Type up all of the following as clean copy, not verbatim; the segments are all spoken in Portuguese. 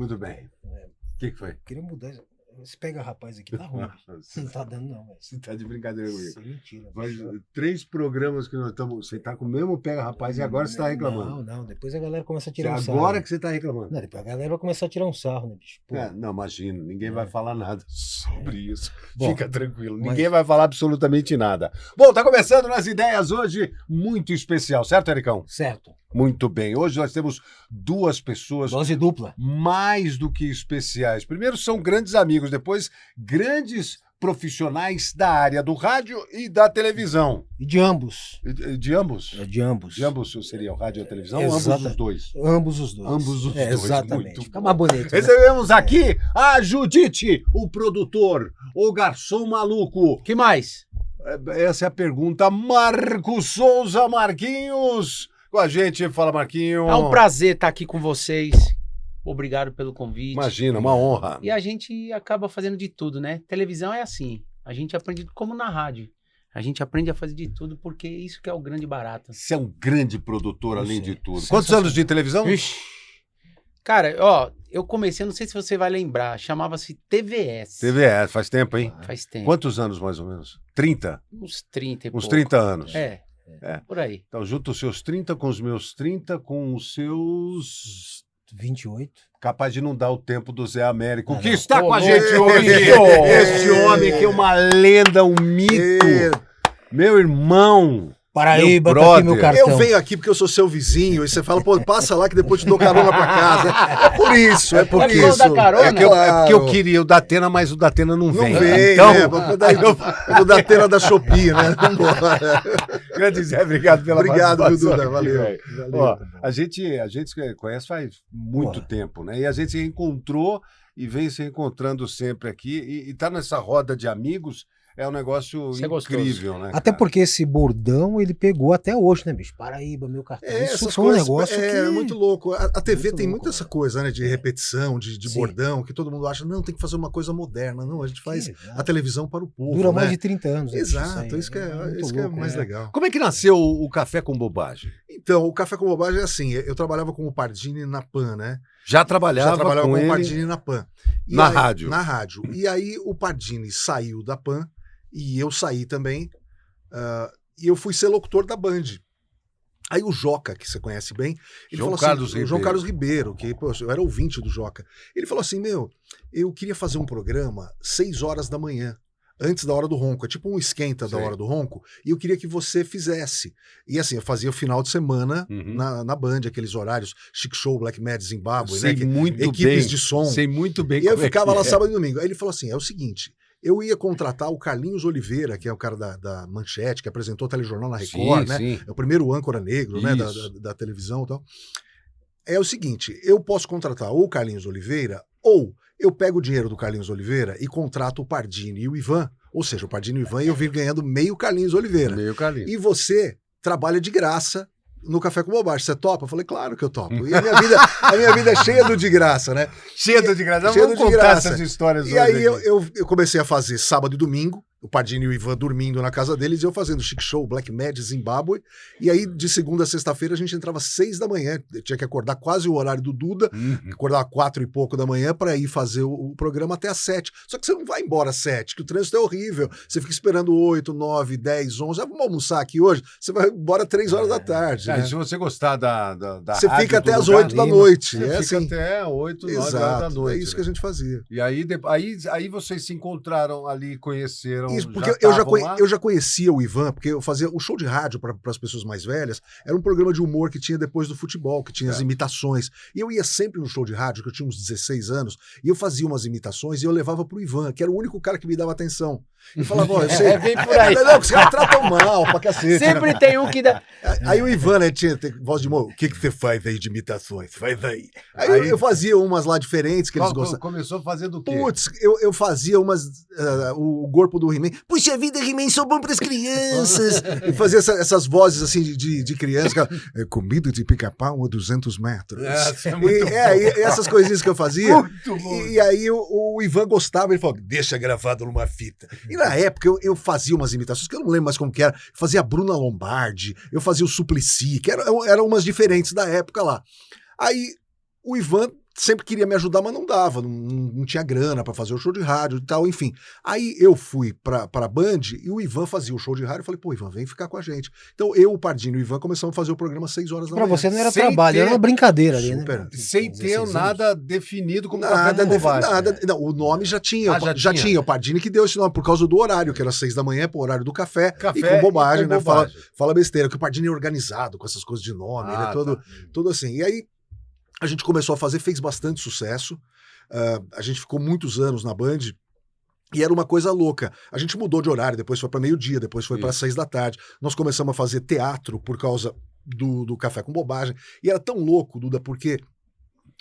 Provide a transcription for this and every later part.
Muito bem. O que foi? Queria mudar. Esse pega rapaz aqui tá ruim. Não tá dando, não, velho. Você tá de brincadeira comigo. Isso é mentira. Faz 3 programas que nós estamos. Você tá com o mesmo pega rapaz e agora você tá reclamando. Não. Depois a galera começa a tirar um sarro. Agora que você tá reclamando. Não, depois a galera vai começar a tirar um sarro, né, bicho? Pô. Não, imagina, ninguém vai falar nada sobre isso. Bom, Fica tranquilo, mas- ninguém vai falar absolutamente nada. Bom, tá começando nas ideias hoje, muito especial, certo, Ericão? Certo. Muito bem. Hoje nós temos 2 pessoas Dose dupla. mais do que especiais. Primeiro, são grandes amigos, depois, grandes profissionais da área do rádio e da televisão. E de ambos. De ambos? É de ambos. De ambos seria o rádio e a televisão? Ou Exata- ambos os dois? Ambos os dois. Ambos os dois, Exatamente. muito Fica bom. mais bonito. Né? Recebemos aqui a Judite, o produtor, o garçom maluco. Que mais? Essa é a pergunta. Marcos Souza, Marquinhos, com a gente. Fala, Marquinhos. É um prazer estar aqui com vocês. Obrigado pelo convite. Imagina, uma honra. E a gente acaba fazendo de tudo, né? Televisão é assim. A gente aprende como na rádio. A gente aprende a fazer de tudo porque isso que é o grande barato. Você é um grande produtor, além Isso de é tudo. Quantos sensacional. anos de televisão? Ixi. Cara, ó, eu comecei, não sei se você vai lembrar, chamava-se TVS. TVS, faz tempo, hein? Faz tempo. Quantos anos, mais ou menos? 30? Uns 30 e Uns pouco. 30 anos. É, por aí. Então, junta os seus 30 com os meus 30, com os seus... 28. Capaz de não dar o tempo do Zé Américo, Ah, que não. está Ô, com a louco. gente hoje. Este homem que é uma lenda, um mito. Meu irmão. Paraíba, Meu tá aqui meu brother. cartão. Eu venho aqui porque eu sou seu vizinho e você fala, pô, passa lá que depois te dou carona pra casa. É por isso, é por É por causa isso. da carona? É, que eu, é porque eu Claro. queria o Datena, mas o Datena não Não vem. vem, Então, né? O da tela da Shopee, né? Vambora. grande Zé, obrigado pela Obrigado, viu, participação Duda? aqui, Valeu. velho. Valeu. Ó, a gente se conhece faz muito Porra. tempo, né? E a gente se encontrou e vem se encontrando sempre aqui. E tá nessa roda de amigos, é um negócio Isso é gostoso. incrível, né? Até cara? porque esse bordão ele pegou até hoje, né, bicho? Paraíba, meu cartão. Isso Essas foi um coisas, negócio que... é muito louco. A TV Muito tem louco, muito essa coisa, né? De repetição, de Sim. bordão, que todo mundo acha, não, tem que fazer uma coisa moderna. Não, a gente faz Exato. a televisão para o povo. Dura né? mais de 30 anos. né, bicho, Exato, aí. isso que é, muito isso que é louco, mais né? legal. Como é que nasceu o Café com Bobagem? Então, o Café com Bobagem é assim, eu trabalhava com o Pardini na PAN, né? Já trabalhava, Já trabalhava com com o ele Pardini na PAN. E na aí- rádio. Na rádio. E aí o Pardini saiu da PAN e eu saí também. E eu fui ser locutor da Band. Aí o Joca, que você conhece bem, ele João falou Carlos assim, o Ribeiro. João Carlos Ribeiro, que pô, eu era ouvinte do Joca. Ele falou assim, eu queria fazer um programa 6 horas da manhã, antes da hora do ronco. É tipo um esquenta da Sei. hora do ronco. E eu queria que você fizesse. E assim, eu fazia o final de semana Uhum. na Band, aqueles horários, Chic Show, Black Mad Zimbabwe, Sei né? que- muito equipes bem. de som. Sei muito bem E eu como é ficava que lá é. sábado e domingo. Aí ele falou assim: é o seguinte, eu ia contratar o Carlinhos Oliveira, que é o cara da Manchete, que apresentou o telejornal na Record, né? Sim. É o primeiro âncora negro, né? Isso. Da televisão e tal. É o seguinte, eu posso contratar ou o Carlinhos Oliveira, ou eu pego o dinheiro do Carlinhos Oliveira e contrato o Pardini e o Ivan, ou seja, o Pardini e o Ivan, e eu vim ganhando meio Carlinhos Oliveira. Meio Carlinhos. E você trabalha de graça no Café com Bobagem. Você topa? Eu falei, claro que eu topo. E a minha vida é cheia do de graça, né? Cheio de graça. Cheio Vamos de contar graça. essas histórias E aí hoje aqui. eu comecei a fazer sábado e domingo, o Pardini e o Ivan dormindo na casa deles, e eu fazendo Chic Show, Black Mad, Zimbabwe. E aí, de segunda a sexta-feira, a gente entrava às 6 da manhã. Eu tinha que acordar quase o horário do Duda, acordava 4 e pouco da manhã para ir fazer o programa até às 7. Só que você não vai embora às 7, que o trânsito é horrível. Você fica esperando 8, 9, 10, 11. Ah, vamos almoçar aqui hoje? Você vai embora 3 horas da tarde. Cara, né? se você gostar da Você rádio fica até do às lugar, 8 da noite. Você É fica assim. até 8, 9 horas da Exato. noite. É isso que né? a gente fazia. E aí, aí vocês se encontraram ali, conheceram. Isso, porque já eu já, estavam lá? eu já conhecia o Ivan, porque eu fazia o show de rádio para as pessoas mais velhas, era um programa de humor que tinha depois do futebol, que tinha as imitações. E eu ia sempre no show de rádio, que eu tinha uns 16 anos, e eu fazia umas imitações e eu levava pro Ivan, que era o único cara que me dava atenção. E falava, ó, eu sei. Vem por aí. Não, que os caras tratam mal pra cacete. Sempre tem um que dá. Aí o Ivan, né, tinha voz de moço, o que você faz aí de imitações? Faz aí. Aí eu fazia umas lá diferentes que eles gostavam. Começou fazendo o quê? Putz, eu fazia umas. O corpo do He-Man. Puxa vida, He-Man, sou bom pras crianças. E fazia essas vozes assim de criança. Comida de pica-pau a 200 metros. Essa é muito e essas coisinhas que eu fazia. Muito bom. E aí o Ivan gostava, ele falou: deixa gravado numa fita. E na época eu fazia umas imitações que eu não lembro mais como que era. Eu fazia a Bruna Lombardi, eu fazia o Suplicy, que eram umas diferentes da época lá. Aí o Ivan sempre queria me ajudar, mas não dava, não tinha grana pra fazer o show de rádio e tal, enfim. Aí eu fui pra Band e o Ivan fazia o show de rádio. Eu falei, pô, Ivan, vem ficar com a gente. Então eu, o Pardini e o Ivan começamos a fazer o programa às 6 horas da Pra manhã. você não era Sem trabalho, ter- era uma brincadeira ali, Super. né? Sem ter 16 anos. nada definido como Nada, café com bobagem. nada. Não, o nome já tinha. Ah, já tinha. O Pardini que deu esse nome por causa do horário, que era 6 da manhã, pro horário do café e com bobagem, né? Fala besteira, que o Pardini é organizado com essas coisas de nome, ele é todo assim. E aí a gente começou a fazer, fez bastante sucesso. A gente ficou muitos anos na Band e era uma coisa louca. A gente mudou de horário, depois foi para meio-dia, depois foi para 6 da tarde. Nós começamos a fazer teatro por causa do Café com Bobagem. E era tão louco, Duda, porque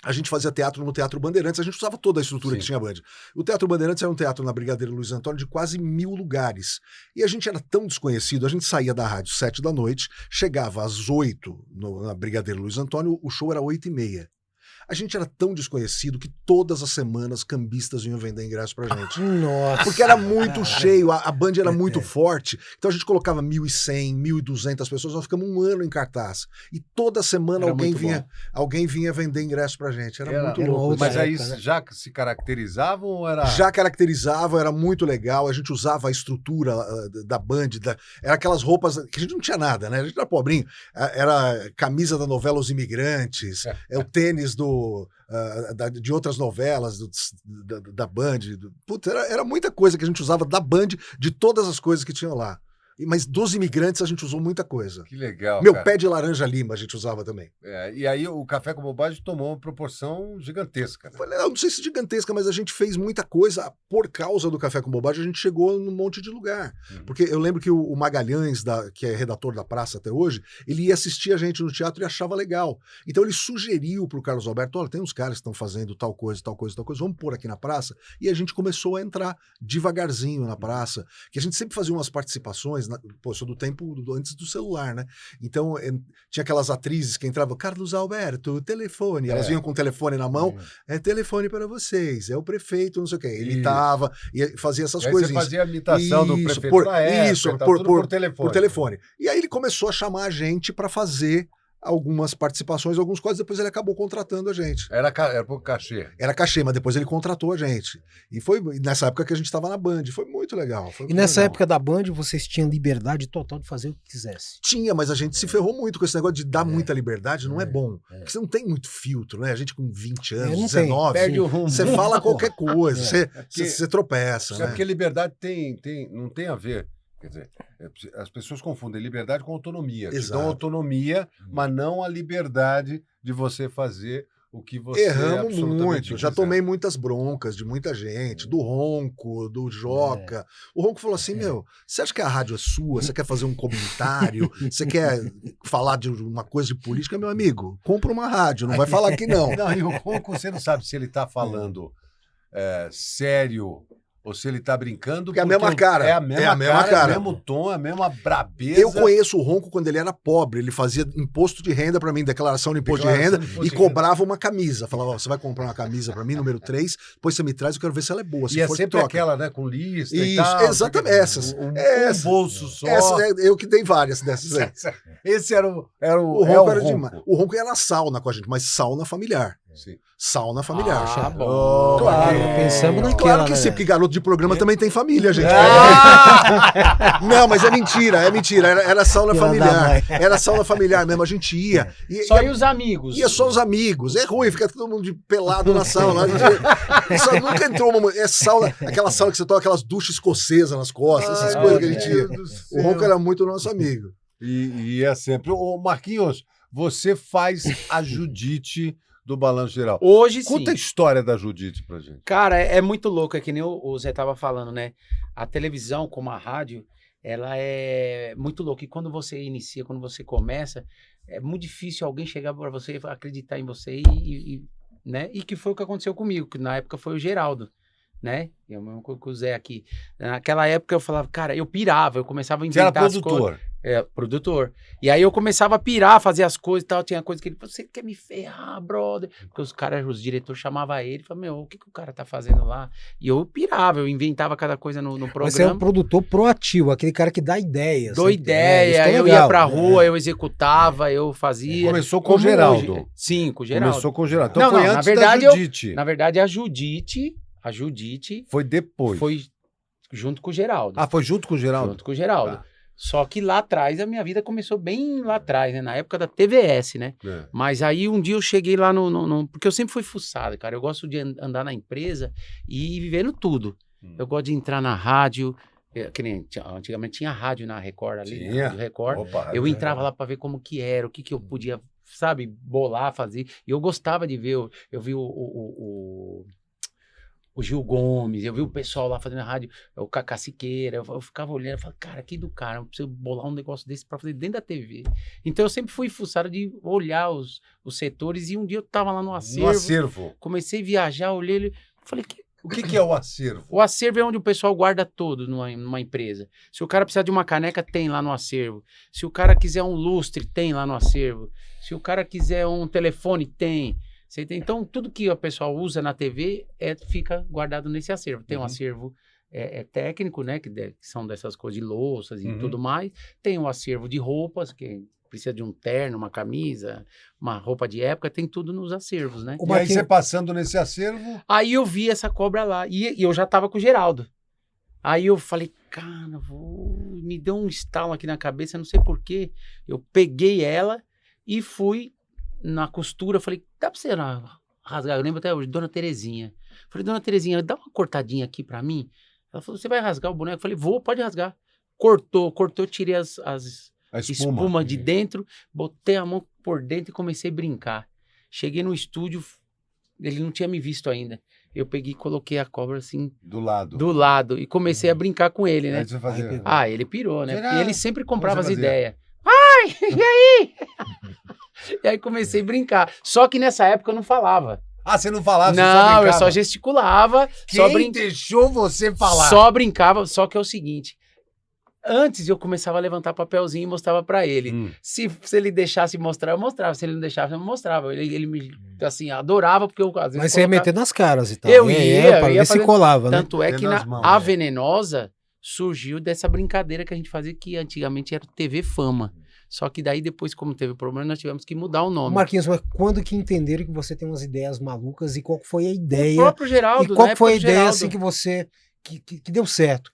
a gente fazia teatro no Teatro Bandeirantes, a gente usava toda a estrutura que tinha a Band. O Teatro Bandeirantes era um teatro na Brigadeiro Luiz Antônio de quase 1000 lugares. E a gente era tão desconhecido, a gente saía da rádio 7 da noite, chegava às 8 na Brigadeiro Luiz Antônio, o show era 8h30. A gente era tão desconhecido que todas as semanas cambistas vinham vender ingresso pra gente. Nossa. Porque era muito cheio, a Band era muito forte, então a gente colocava 1.100, 1.200 pessoas, nós ficamos um ano em cartaz. E toda semana Era alguém vinha vender ingresso pra gente. Era muito era louco. outra Mas aí época, né? já se caracterizavam ou era... Já caracterizava, era muito legal, a gente usava a estrutura da Band, era aquelas roupas que a gente não tinha nada, né? A gente era pobrinho, era camisa da novela Os Imigrantes, o tênis de outras novelas da Band. Putz, era muita coisa que a gente usava da Band, de todas as coisas que tinham lá. Mas dos Imigrantes a gente usou muita coisa. Que legal, Meu cara. pé de laranja lima a gente usava também. E aí o Café com Bobagem tomou uma proporção gigantesca. Né? Eu não sei se gigantesca, mas a gente fez muita coisa por causa do Café com Bobagem, a gente chegou num monte de lugar. Porque eu lembro que o Magalhães, que é redator da Praça até hoje, ele ia assistir a gente no teatro e achava legal. Então ele sugeriu pro Carlos Alberto, olha, tem uns caras que estão fazendo tal coisa, vamos pôr aqui na praça. E a gente começou a entrar devagarzinho na praça, que a gente sempre fazia umas participações, pô, sou do tempo antes do celular, né? Então tinha aquelas atrizes que entravam, Carlos Alberto, telefone, elas vinham com o telefone na mão, telefone para vocês, é o prefeito, não sei o quê. Ele imitava e fazia essas coisas. Você fazia a imitação do prefeito na época, por telefone. Por telefone. E aí ele começou a chamar a gente para fazer algumas participações, alguns quadros, depois ele acabou contratando a gente. Era por cachê. Era cachê, mas depois ele contratou a gente. E foi nessa época que a gente estava na Band, foi muito legal. E nessa época da Band, vocês tinham liberdade total de fazer o que quisesse. Tinha, mas a gente se ferrou muito com esse negócio de dar muita liberdade, não é bom. Porque você não tem muito filtro, né? A gente com 20 anos, não 19, Perde o rumo. você fala qualquer coisa, você tropeça, É né? porque liberdade não tem a ver. Quer dizer, as pessoas confundem liberdade com autonomia. Te Exato. dão autonomia, mas não a liberdade de você fazer o que você Erramos absolutamente muito, já quiser. tomei muitas broncas de muita gente, do Ronco, do Joca. O Ronco falou assim, meu, você acha que a rádio é sua? Você quer fazer um comentário? Você quer falar de uma coisa de política? Meu amigo, compra uma rádio, não vai falar que não. Não, e o Ronco, você não sabe se ele está falando sério ou se ele está brincando. Porque é a mesma cara. É a mesma cara, é o mesmo tom, é a mesma brabeza. Eu conheço o Ronco quando ele era pobre, ele fazia imposto de renda pra mim, declaração de imposto de renda, e cobrava uma camisa. Falava, ó, você vai comprar uma camisa pra mim, número 3, depois você me traz, eu quero ver se ela é boa. Se E é for, sempre troca. aquela, né, com lista e Isso, tal. exatamente, essas. Um Essa. bolso só. Eu que dei várias dessas aí. Esse era o O Ronco era demais. O Ronco ia na sauna com a gente, mas sauna familiar. Sim. Sauna familiar. Ah, bom. Claro, pensamos naquela, Claro que né? sim, porque garoto de programa também tem família, gente. Não, mas é mentira. Era sauna Filha da familiar. mãe. Era sauna familiar mesmo, a gente ia. Só e os amigos. Ia só os amigos. É ruim, fica todo mundo pelado na sauna. Só nunca entrou uma. É sauna, aquela sauna que você toma aquelas duchas escocesas nas costas, essas coisas que a gente ia. O Ronco era muito nosso amigo. E é sempre. Ô, Marquinhos, você faz a Judite do Balanço Geral. Hoje sim. Conta a história da Judite pra gente. Cara, é muito louco, é que nem o Zé tava falando, né? A televisão, como a rádio, ela é muito louca. E quando você inicia, quando você começa, é muito difícil alguém chegar para você e acreditar em você né? E que foi o que aconteceu comigo, que na época foi o Geraldo, né? E é o mesmo com o Zé aqui. Naquela época eu falava, cara, eu pirava, eu começava a Você era inventar as coisas. produtor. Produtor. E aí eu começava a pirar, fazer as coisas e tal. Tinha coisa que ele falou, você quer me ferrar, brother? Porque os diretores chamavam ele e falavam, meu, o que o cara tá fazendo lá? E eu pirava, eu inventava cada coisa no programa. Mas você é um produtor proativo, aquele cara que dá ideias. Dou ideia, eu ia pra rua, eu executava, eu fazia. Começou com o Geraldo. Hoje, sim, com o Geraldo. Começou com o Geraldo. Então foi antes na verdade, da Judite. Na verdade, a Judite Foi depois. foi junto com o Geraldo. Ah, foi junto com o Geraldo? Junto com o Geraldo. Tá. Só que lá atrás, a minha vida começou bem lá atrás, né? Na época da TVS, né? É. Mas aí um dia eu cheguei lá porque eu sempre fui fuçado, cara. Eu gosto de andar na empresa e ir vivendo tudo. Eu gosto de entrar na rádio, que nem antigamente tinha rádio na Record ali, Tinha. Rádio Record. Opa, Eu entrava lá pra ver como que era, o que que eu podia, sabe, bolar, fazer. E eu gostava de ver, eu vi o Gil Gomes, eu vi o pessoal lá fazendo a rádio, o Cacá Siqueira, eu ficava olhando, eu falava, cara, que do cara, eu preciso bolar um negócio desse pra fazer dentro da TV. Então eu sempre fui fuçado de olhar os setores, e um dia eu tava lá no acervo, comecei a viajar, olhei, falei, o que é o acervo? O acervo é onde o pessoal guarda tudo numa empresa. Se o cara precisar de uma caneca, tem lá no acervo. Se o cara quiser um lustre, tem lá no acervo. Se o cara quiser um telefone, tem. Então, tudo que o pessoal usa na TV fica guardado nesse acervo. Tem um acervo técnico, né? Que são dessas coisas de louças e tudo mais. Tem um acervo de roupas, que precisa de um terno, uma camisa, uma roupa de época. Tem tudo nos acervos, né? E aí você passando nesse acervo... Aí eu vi essa cobra lá. E eu já tava com o Geraldo. Aí eu falei, cara, me deu um estalo aqui na cabeça, não sei porquê. Eu peguei ela e fui na costura, falei, dá pra você rasgar? Eu lembro até hoje, Dona Terezinha. Falei, Dona Terezinha, dá uma cortadinha aqui pra mim. Ela falou, você vai rasgar o boneco? Eu falei, pode rasgar. Cortou, tirei a espuma de dentro, botei a mão por dentro e comecei a brincar. Cheguei no estúdio, ele não tinha me visto ainda. Eu peguei e coloquei a cobra assim... Do lado. E comecei a brincar com ele, né? Aí você fazia... ele pirou, né? E ele sempre comprava as ideias. E aí? E aí comecei a brincar. Só que nessa época eu não falava. Ah, você não falava? Não, eu só gesticulava. Quem deixou você falar? Só brincava, só que é o seguinte... Antes eu começava a levantar papelzinho e mostrava pra ele. Se ele deixasse mostrar, eu mostrava. Se ele não deixasse, eu não mostrava. Ele me, assim, adorava, porque eu às vezes... Mas você ia meter nas caras e tal. Eu ia ver se colava, né? Tanto é que a Venenosa surgiu dessa brincadeira que a gente fazia, que antigamente era TV Fama. Só que daí depois, como teve problema, nós tivemos que mudar o nome. Marquinhos, mas quando que entenderam que você tem umas ideias malucas e qual foi a ideia? O próprio Geraldo, e qual foi a ideia assim que você... Que deu certo,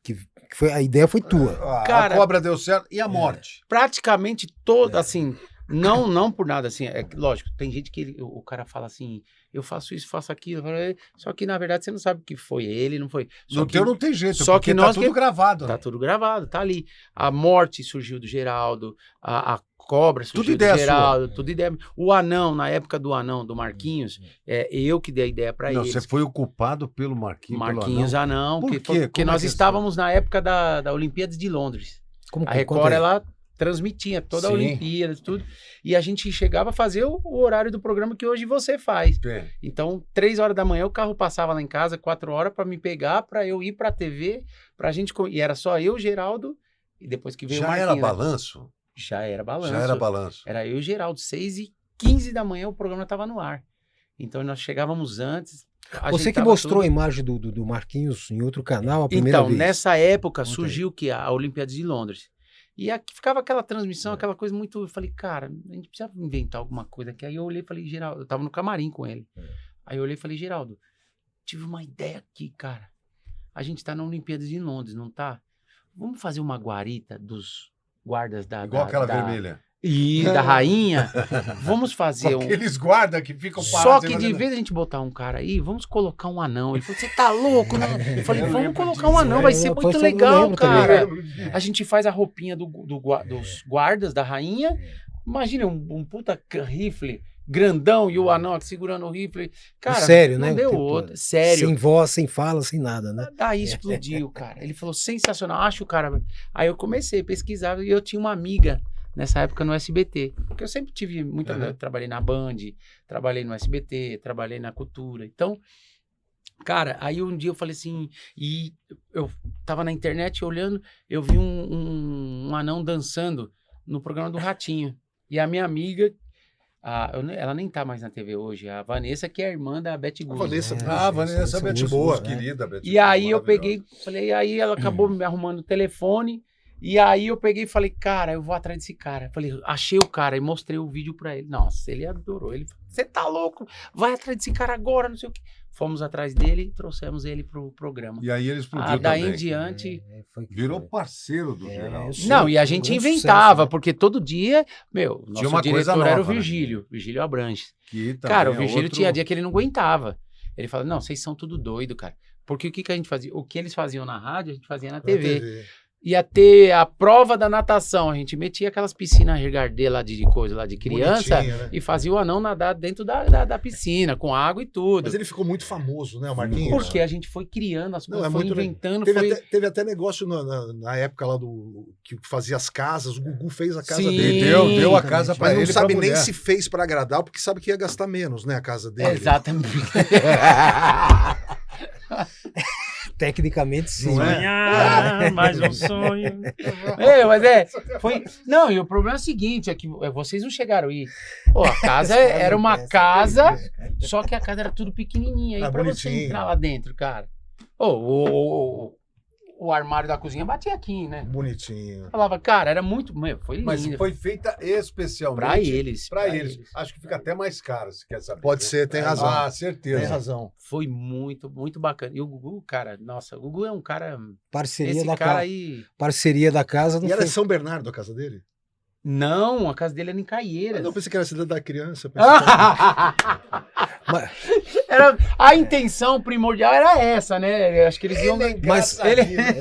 a ideia foi tua. Cara, a cobra deu certo. E a morte? Praticamente toda, assim, não por nada, assim, lógico, tem gente que o cara fala assim, eu faço isso, faço aquilo, só que na verdade você não sabe que foi ele, não foi. No teu não tem jeito, só que tá tudo gravado. Tá tudo gravado, tá ali. A morte surgiu do Geraldo, a cobra surgiu tudo do Geraldo, tudo ideia. O anão, na época do anão, do Marquinhos, eu que dei a ideia pra ele. Você foi o culpado pelo Marquinhos. Marquinhos anão. Por quê? Porque nós estávamos na época da Olimpíadas de Londres. A Record, ela transmitia toda a Olimpíada, tudo. E a gente chegava a fazer o horário do programa que hoje você faz. Então, 3 horas da manhã, o carro passava lá em casa, 4 horas, pra me pegar, pra eu ir pra TV, pra gente... E era só eu, Geraldo, e depois que veio o Marquinhos. Já era balanço? Já era balanço. Já era balanço. Era eu e o Geraldo. 6h15 da manhã o programa estava no ar. Então nós chegávamos antes. Você que mostrou a imagem do Marquinhos em outro canal a primeira vez. Então, nessa época surgiu que a Olimpíada de Londres. E aqui ficava aquela transmissão, aquela coisa muito... Eu falei, cara, a gente precisa inventar alguma coisa aqui. Aí eu olhei e falei, Geraldo, eu tava no camarim com ele. Aí eu olhei e falei, Geraldo, tive uma ideia aqui, cara. A gente tá na Olimpíada de Londres, não tá? Vamos fazer uma guarita dos... guardas igual aquela vermelha. E da rainha. Vamos fazer aqueles guardas que ficam parados. Só que de vez a gente botar um cara aí, vamos colocar um anão. Ele falou, você tá louco, né? Eu falei, vamos colocar um anão, vai ser muito legal, cara. A gente faz a roupinha dos guardas da rainha. Imagina um puta rifle grandão e o anão aqui segurando o rifle. Cara, sério, não né? deu outra. Sério. Sem voz, sem fala, sem nada, né? Daí explodiu, cara. Ele falou, sensacional, acho o cara. Aí eu comecei a pesquisar e eu tinha uma amiga nessa época no SBT. Porque eu sempre tive muita... Trabalhei na Band, trabalhei no SBT, trabalhei na Cultura. Então, Cara, aí um dia eu falei assim, e eu tava na internet olhando, eu vi um anão dançando no programa do Ratinho. E a minha amiga, ela nem tá mais na TV hoje, a Vanessa, que é a irmã da Beth A Guzzo. Vanessa, Vanessa Beth boa. Guzzo, querida Beth E aí Guzzo, eu peguei, falei, aí ela acabou me arrumando o telefone, e aí eu peguei e falei, cara, eu vou atrás desse cara. Falei, achei o cara e mostrei o vídeo pra ele. Nossa, ele adorou. Ele falou, você tá louco? Vai atrás desse cara agora, não sei o quê. Fomos atrás dele e trouxemos ele pro programa. E aí ele explodiu Daí também. em diante... Virou parceiro do Geraldo. Não, e a gente grande inventava, sucesso, né? porque todo dia, meu, Tinha nosso uma coisa diretor era o nova, né? Virgílio Abranches. Que Cara, o também é Virgílio outro- tinha dia que ele não aguentava. Ele falava, não, vocês são tudo doido, cara. Porque o que a gente fazia? O que eles faziam na rádio, a gente fazia na TV. Ia ter a prova da natação. A gente metia aquelas piscinas regardê lá de coisa lá de criança Bonitinho, né? e fazia o anão nadar dentro da piscina, com água e tudo. Mas ele ficou muito famoso, né, o Marquinhos? Porque a gente foi criando as Não, coisas, é foi muito legal. inventando, Teve até negócio na época lá do que fazia as casas, o Gugu fez a casa Sim. Ele dele. deu a casa pra Mas não ele e sabe pra nem mulher. se fez pra agradar, porque sabe que ia gastar menos, né, a casa dele. Exatamente. Tecnicamente, sim. Não é? Sonhar, mais um sonho. Foi. Não, e o problema é o seguinte: é que vocês não chegaram aí. Pô, a casa era uma casa, só que a casa era tudo pequenininha. E pra você bonitinho. entrar lá dentro, cara. O armário da cozinha batia aqui, né? Bonitinho. Falava, cara, era muito. Meu, foi lindo. Mas foi feita especialmente pra eles. Pra eles. Acho que fica até mais caro, se quer saber. Pode ser, tem razão. Ah, certeza. Tem razão. Foi muito, muito bacana. E o Gugu, cara, nossa, o Gugu é um cara. Parceria Esse da cara casa. aí. Parceria da casa não E era foi. de São Bernardo a casa dele? Não, a casa dele era em Caieiras. Eu pensei que era a cidade da criança. Pensei que Mas- A intenção primordial era essa, né? Eu acho que eles iam. Mas ele-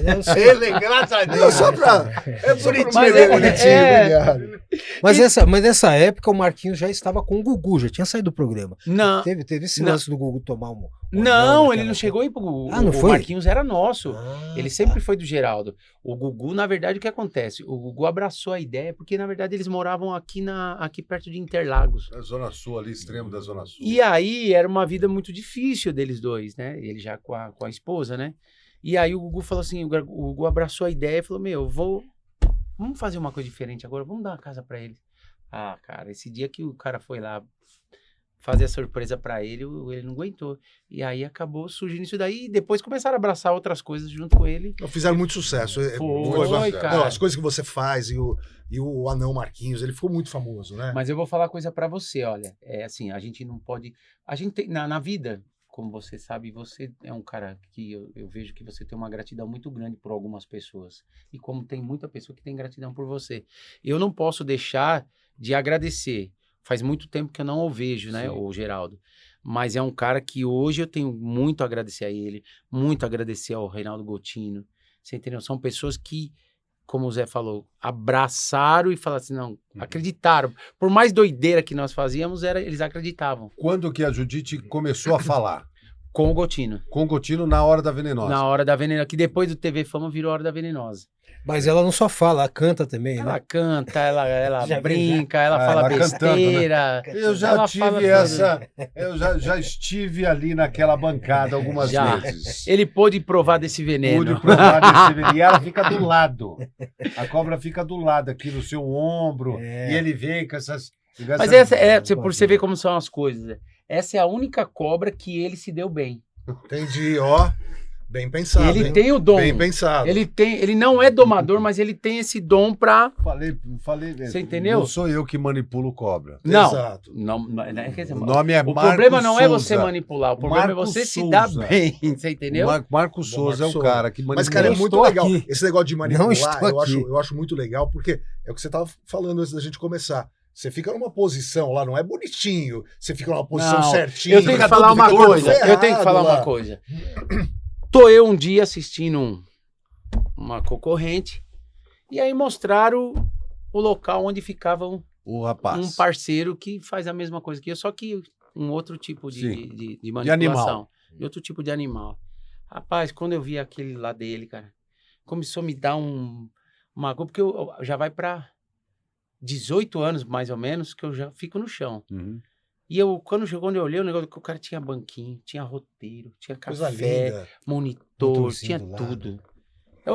eu não sei. Ele é engraçadinho. Não, só pra... É bonitinho, Mas ele é é- bonitinho, é- obrigado. Mas nessa época o Marquinhos já estava com o Gugu, já tinha saído do programa. Não, Teve esse Não. lance do Gugu tomar um. não, ele não chegou aí pro Gugu. Ah, não o foi? Marquinhos era nosso. Ah, Ele sempre foi do Geraldo. O Gugu, na verdade, o que acontece? O Gugu abraçou a ideia porque, na verdade, eles moravam aqui perto de Interlagos. Na Zona Sul, ali, extremo da Zona Sul. E aí era uma vida muito difícil deles dois, né? Ele já com a esposa, né? E aí o Gugu falou assim, o Gugu abraçou a ideia e falou, vamos fazer uma coisa diferente agora, vamos dar uma casa pra ele. Ah, cara, esse dia que o cara foi lá fazer a surpresa pra ele, ele não aguentou. E aí acabou surgindo isso daí e depois começaram a abraçar outras coisas junto com ele. Fizeram muito sucesso. Foi, bacana. cara. Não, as coisas que você faz e o Anão Marquinhos, ele ficou muito famoso, né? Mas eu vou falar uma coisa pra você, olha, é assim, a gente não pode, a gente tem, na vida, como você sabe, você é um cara que eu vejo que você tem uma gratidão muito grande por algumas pessoas, e como tem muita pessoa que tem gratidão por você, eu não posso deixar de agradecer, faz muito tempo que eu não o vejo, né, Sim. o Geraldo, mas é um cara que hoje eu tenho muito a agradecer a ele, muito a agradecer ao Reinaldo Gotino, você entendeu? São pessoas que, como o Zé falou, abraçaram e falaram assim, não, acreditaram. Por mais doideira que nós fazíamos, eles acreditavam. Quando que a Judite começou a falar? Com o Gotino. Com o Gotino na Hora da Venenosa. Na Hora da Venenosa, que depois do TV Fama virou Hora da Venenosa. Mas ela não só fala, ela canta também, Ela né? canta, ela Já vi, brinca, ela fala ela cantando, né? besteira. Eu já Ela fala tive essa. Eu já estive ali naquela bancada algumas Já. vezes. Ele pôde provar desse veneno. Pude provar desse veneno. E ela fica do lado. A cobra fica do lado, aqui no seu ombro. É. E ele vem com essas. Mas essa por você ver como são as coisas. Né? Essa é a única cobra que ele se deu bem. Entendi, ó. Bem pensado. Ele hein? tem o dom. Bem pensado. Ele não é domador, mas ele tem esse dom pra... Falei. Você entendeu? Não sou eu que manipulo cobra. Não. Exato. Quer dizer, O nome é o Marco problema não é você Souza. manipular, o problema Marco é você se dar Souza. bem, você entendeu? Marco Souza é o Souza. cara que manipula. Mas, cara, é Não muito estou legal. aqui. Esse negócio de Não manipular, estou aqui. eu acho muito legal, porque é o que você estava falando antes da gente começar. Você fica numa posição lá, não é bonitinho. Você fica numa posição Não, certinha. eu tenho que fica falar todo- uma fica todo coisa. Eu tenho que ferrado falar lá. uma coisa. Tô eu um dia assistindo uma concorrente e aí mostraram o local onde ficava O rapaz. um parceiro que faz a mesma coisa que eu, só que um outro tipo Sim. de De animal. manipulação. De outro tipo de animal. Rapaz, quando eu vi aquele lá dele, cara, começou a me dar uma... Porque já vai pra 18 anos, mais ou menos, que eu já fico no chão. Uhum. E eu, quando eu olhei o negócio, que o cara tinha banquinho, tinha roteiro, tinha Coisa café, linda. monitor, Motorzinho tinha do lado. tudo.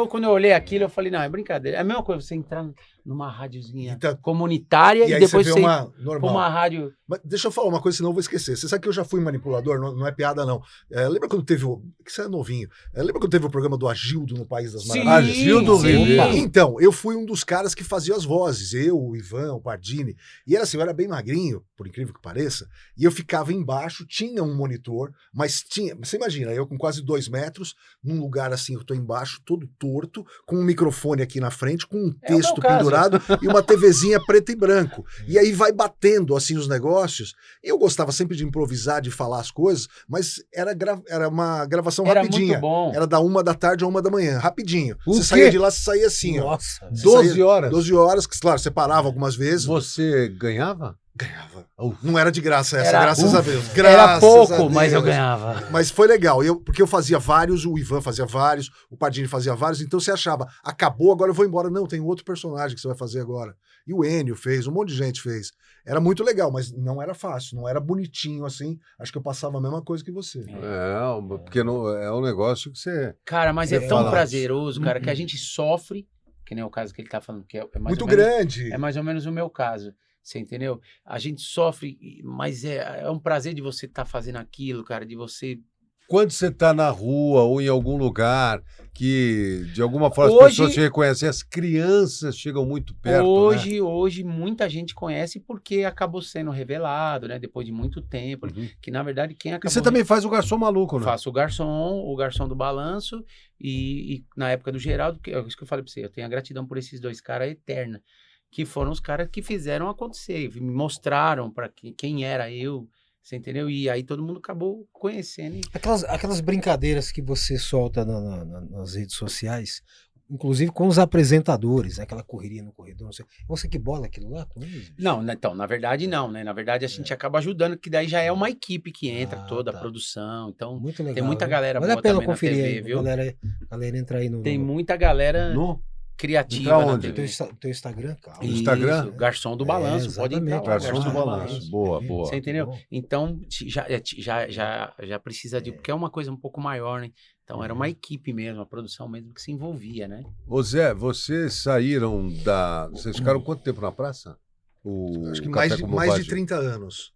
Quando eu olhei aquilo, eu falei, não, é brincadeira. É a mesma coisa você entrar numa rádiozinha Então, comunitária E e aí depois você você vê ir uma pra normal. uma rádio. Mas deixa eu falar uma coisa, senão eu vou esquecer. Você sabe que eu já fui manipulador, não é piada, não. Lembra quando teve o. Que você é novinho. Lembra quando teve o programa do Agildo no País das Sim, Maravilhas? Agildo sim. Ribeiro. Então, eu fui um dos caras que fazia as vozes. Eu, o Ivan, o Pardini. E era assim, eu era bem magrinho, por incrível que pareça. E eu ficava embaixo, tinha um monitor, mas tinha. Você imagina, eu com quase 2 metros, num lugar assim, eu tô embaixo, todo torto, com um microfone aqui na frente, com um É o meu texto caso. pendurado e uma TVzinha preto e branco. E aí vai batendo assim os negócios. Eu gostava sempre de improvisar, de falar as coisas, mas era uma gravação Era rapidinha. muito bom. Era da 1 da tarde a 1 da manhã, rapidinho. O Você quê? saía de lá, você saía assim, ó. Nossa. Você 12 saía horas. 12 horas, que claro, você parava algumas vezes. Você ganhava? Ganhava. Uf. Não era de graça essa, Era- graças a Uf, Deus. Era Graças a pouco, mas eu Deus. ganhava. Mas foi legal, porque eu fazia vários, o Ivan fazia vários, o Pardini fazia vários, então você achava, acabou, agora eu vou embora. Não, tem outro personagem que você vai fazer agora. E o Enio fez, um monte de gente fez. Era muito legal, mas não era fácil, não era bonitinho assim. Acho que eu passava a mesma coisa que você. Porque não, é um negócio que você... Cara, mas é Você tão fala- prazeroso, cara, que a gente sofre, que nem o caso que ele tá falando, que é mais Muito ou menos, grande. é mais ou menos o meu caso. Você entendeu? A gente sofre, mas é um prazer de você estar fazendo aquilo, cara, de você. Quando você está na rua ou em algum lugar que, de alguma forma, as Hoje- pessoas te reconhecem, as crianças chegam muito perto, né? Hoje muita gente conhece porque acabou sendo revelado, né? Depois de muito tempo. Uhum. Que na verdade quem E acabou. você também faz o garçom maluco, né? Faço o garçom do balanço e na época do Geraldo, que é isso que eu falei pra você, eu tenho a gratidão por esses dois caras eterna, que foram os caras que fizeram acontecer, me mostraram para quem era eu, você entendeu? E aí todo mundo acabou conhecendo. Aquelas brincadeiras que você solta nas redes sociais, inclusive com os apresentadores, né? Aquela correria no corredor, não sei. Você que bola aquilo lá com eles? bicho? Não, né, então, na verdade não, né? Na verdade a gente acaba ajudando, que daí já é uma equipe que entra Ah, toda, tá. a produção, então Muito legal. tem muita viu? galera Vale a boa pena também na conferir TV, aí, viu? galera entra aí no tem muita galera No criativa Entra na onde? TV. teu Instagram, cara. No Instagram? Isso, Garçom do Balanço, pode entrar lá. Garçom do Balanço. Balanço. Boa, Você boa. Você entendeu? Bom. Então, já precisa de... Porque é uma coisa um pouco maior, né? Então, era uma equipe mesmo, a produção mesmo que se envolvia, né? Ô Zé, vocês saíram da... Vocês ficaram quanto tempo na praça? Acho que Café mais de, com mais de Bobagem? 30 anos.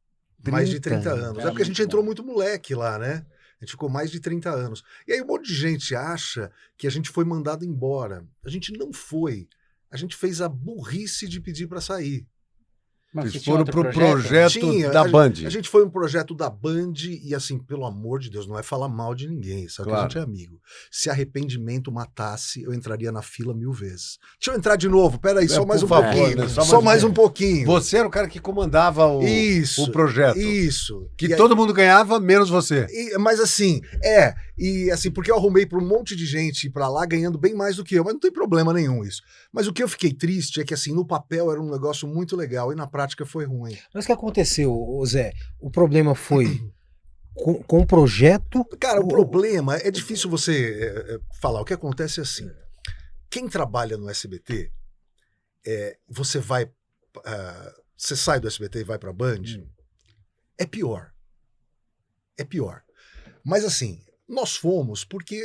Mais de 30 anos. Era É porque a gente muito entrou bom. muito moleque lá, né? A gente ficou mais de 30 anos. E aí um monte de gente acha que a gente foi mandado embora. A gente não foi. A gente fez a burrice de pedir para sair. Mas Vocês você tinha foram outro pro projeto Tinha, da Band. A gente foi um projeto da Band e assim, pelo amor de Deus, não é falar mal de ninguém, sabe que a Claro. gente é amigo. Se arrependimento matasse, eu entraria na fila 1000 vezes. Deixa eu entrar de novo, peraí, só É, mais por um favor, pouquinho. né? Só mais um pouquinho. Você era o cara que comandava o Isso, projeto. Isso. Que E aí- todo mundo ganhava, menos você. mas assim, e assim, porque eu arrumei para um monte de gente ir pra lá ganhando bem mais do que eu, mas não tem problema nenhum isso. Mas o que eu fiquei triste é que assim, no papel era um negócio muito legal e na prática foi ruim. Mas o que aconteceu, ô Zé? O problema foi com o projeto? Cara, o problema é difícil você falar. O que acontece é assim: quem trabalha no SBT, você vai. Você sai do SBT e vai pra Band, é pior. É pior. Mas assim, nós fomos porque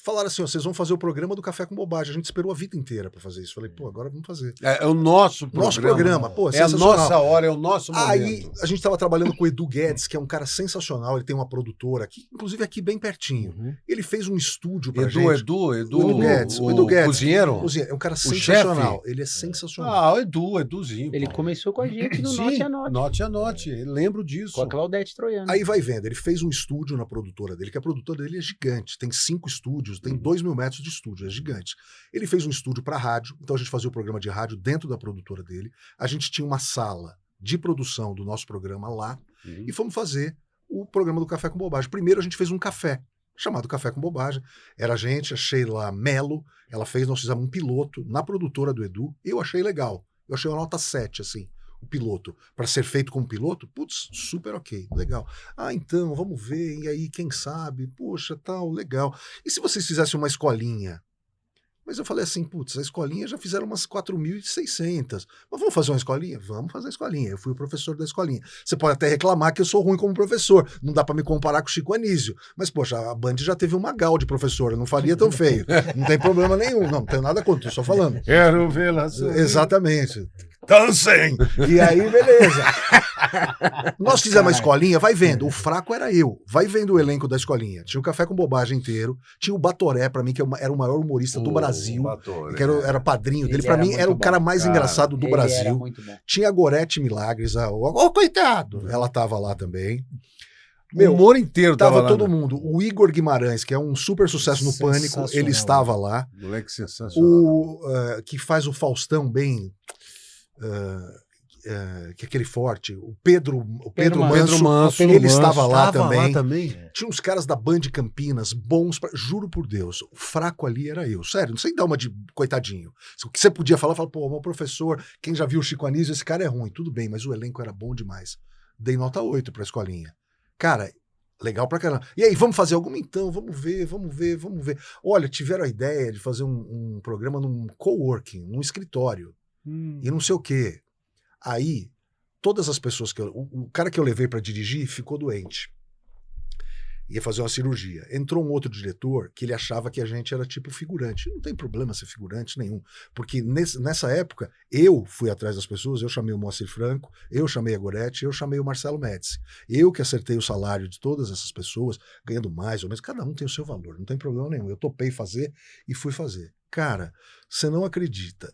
falaram assim: ó, vocês vão fazer o programa do Café com Bobagem. A gente esperou a vida inteira pra fazer isso. Falei, pô, agora vamos fazer. É o nosso programa. Nosso programa, pô, É a sensacional. nossa hora, é o nosso momento. Aí a gente estava trabalhando com o Edu Guedes, que é um cara sensacional. Ele tem uma produtora aqui, inclusive aqui bem pertinho. Uhum. Ele fez um estúdio pra Edu gente. Edu O Edu Guedes. o O Edu Guedes. cozinheiro? É um cara chefe? sensacional. Ele é sensacional. Ah, o Eduzinho. Ele pô. começou com a gente no Sim, Note a Note, Note a Note. Eu lembro disso. com a Claudete Troiano. Aí vai vendo, ele fez um estúdio na produtora dele, que a produtora dele é gigante, tem 5 estúdios, tem 2.000 metros de estúdio, é gigante. Ele fez um estúdio para rádio, então a gente fazia o programa de rádio dentro da produtora dele, a gente tinha uma sala de produção do nosso programa lá, Uhum. e fomos fazer o programa do Café com Bobagem. Primeiro a gente fez um café, chamado Café com Bobagem, era a gente, a Sheila Mello, ela fez, nós fizemos um piloto na produtora do Edu, eu achei legal, eu achei uma nota 7, assim, o piloto, para ser feito como piloto, putz, super ok, legal. Ah, então, vamos ver, e aí, quem sabe, poxa, tal, legal. E se vocês fizessem uma escolinha Mas eu falei assim, putz, a escolinha já fizeram umas 4.600. Mas vamos fazer uma escolinha? Vamos fazer a escolinha. Eu fui o professor da escolinha. Você pode até reclamar que eu sou ruim como professor. Não dá pra me comparar com o Chico Anísio. Mas, poxa, a Band já teve uma Gal de professor. Eu não faria tão feio. Não tem problema nenhum. Não tem nada contra, tô só falando. Quero vê-la sorrir. Exatamente. Dancem! E aí, beleza. Nós fizemos uma escolinha, vai vendo. O fraco era eu. Vai vendo o elenco da escolinha. Tinha o Café com Bobagem inteiro. Tinha o Batoré, pra mim, que era o maior humorista do Brasil. Batoré. Que era padrinho dele. Ele Pra era mim, muito era o cara bom. mais Cara, engraçado do Ele era Brasil. muito bom. Tinha a Gorete Milagres. Coitado! Ela tava lá também. O Meu, humor inteiro tava lá, todo né? mundo. O Igor Guimarães, que é um super sucesso no Pânico, Sensacional. ele estava lá. Moleque sensacional. Que faz o Faustão bem... que é aquele forte, o Pedro Manso, ele estava lá também. Tinha uns caras da Band Campinas, bons, juro por Deus, o fraco ali era eu, sério, não sei dar uma de coitadinho. O que você podia falar, pô, meu professor, quem já viu o Chico Anísio, esse cara é ruim, tudo bem, mas o elenco era bom demais. Dei nota 8 pra escolinha. Cara, legal pra caramba. E aí, vamos fazer alguma então? Vamos ver. Olha, tiveram a ideia de fazer um programa num coworking, num escritório, e não sei o quê. Aí, todas as pessoas o cara que eu levei para dirigir ficou doente. Ia fazer uma cirurgia. Entrou um outro diretor que ele achava que a gente era tipo figurante. Não tem problema ser figurante nenhum. Porque nessa época, eu fui atrás das pessoas, eu chamei o Moacir Franco, eu chamei a Gorete, eu chamei o Marcelo Médici. Eu que acertei o salário de todas essas pessoas, ganhando mais ou menos. Cada um tem o seu valor, não tem problema nenhum. Eu topei fazer e fui fazer. Cara, você não acredita.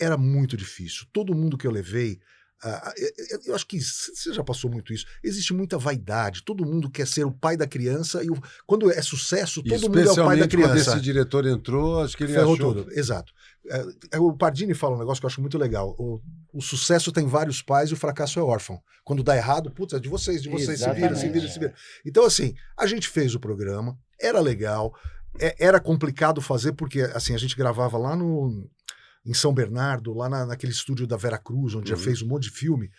Era muito difícil. Todo mundo que eu levei, eu acho que você já passou muito isso. Existe muita vaidade. Todo mundo quer ser o pai da criança e quando é sucesso, todo mundo é o pai da criança. Quando esse diretor entrou, acho que ele ferrou achou... tudo. Exato. O Pardini fala um negócio que eu acho muito legal. O sucesso tem vários pais e o fracasso é órfão. Quando dá errado, putz, é de vocês, se vira. Então, assim, a gente fez o programa, era legal, era complicado fazer porque, assim, a gente gravava lá em São Bernardo, lá naquele estúdio da Vera Cruz, onde já fez um monte de filme,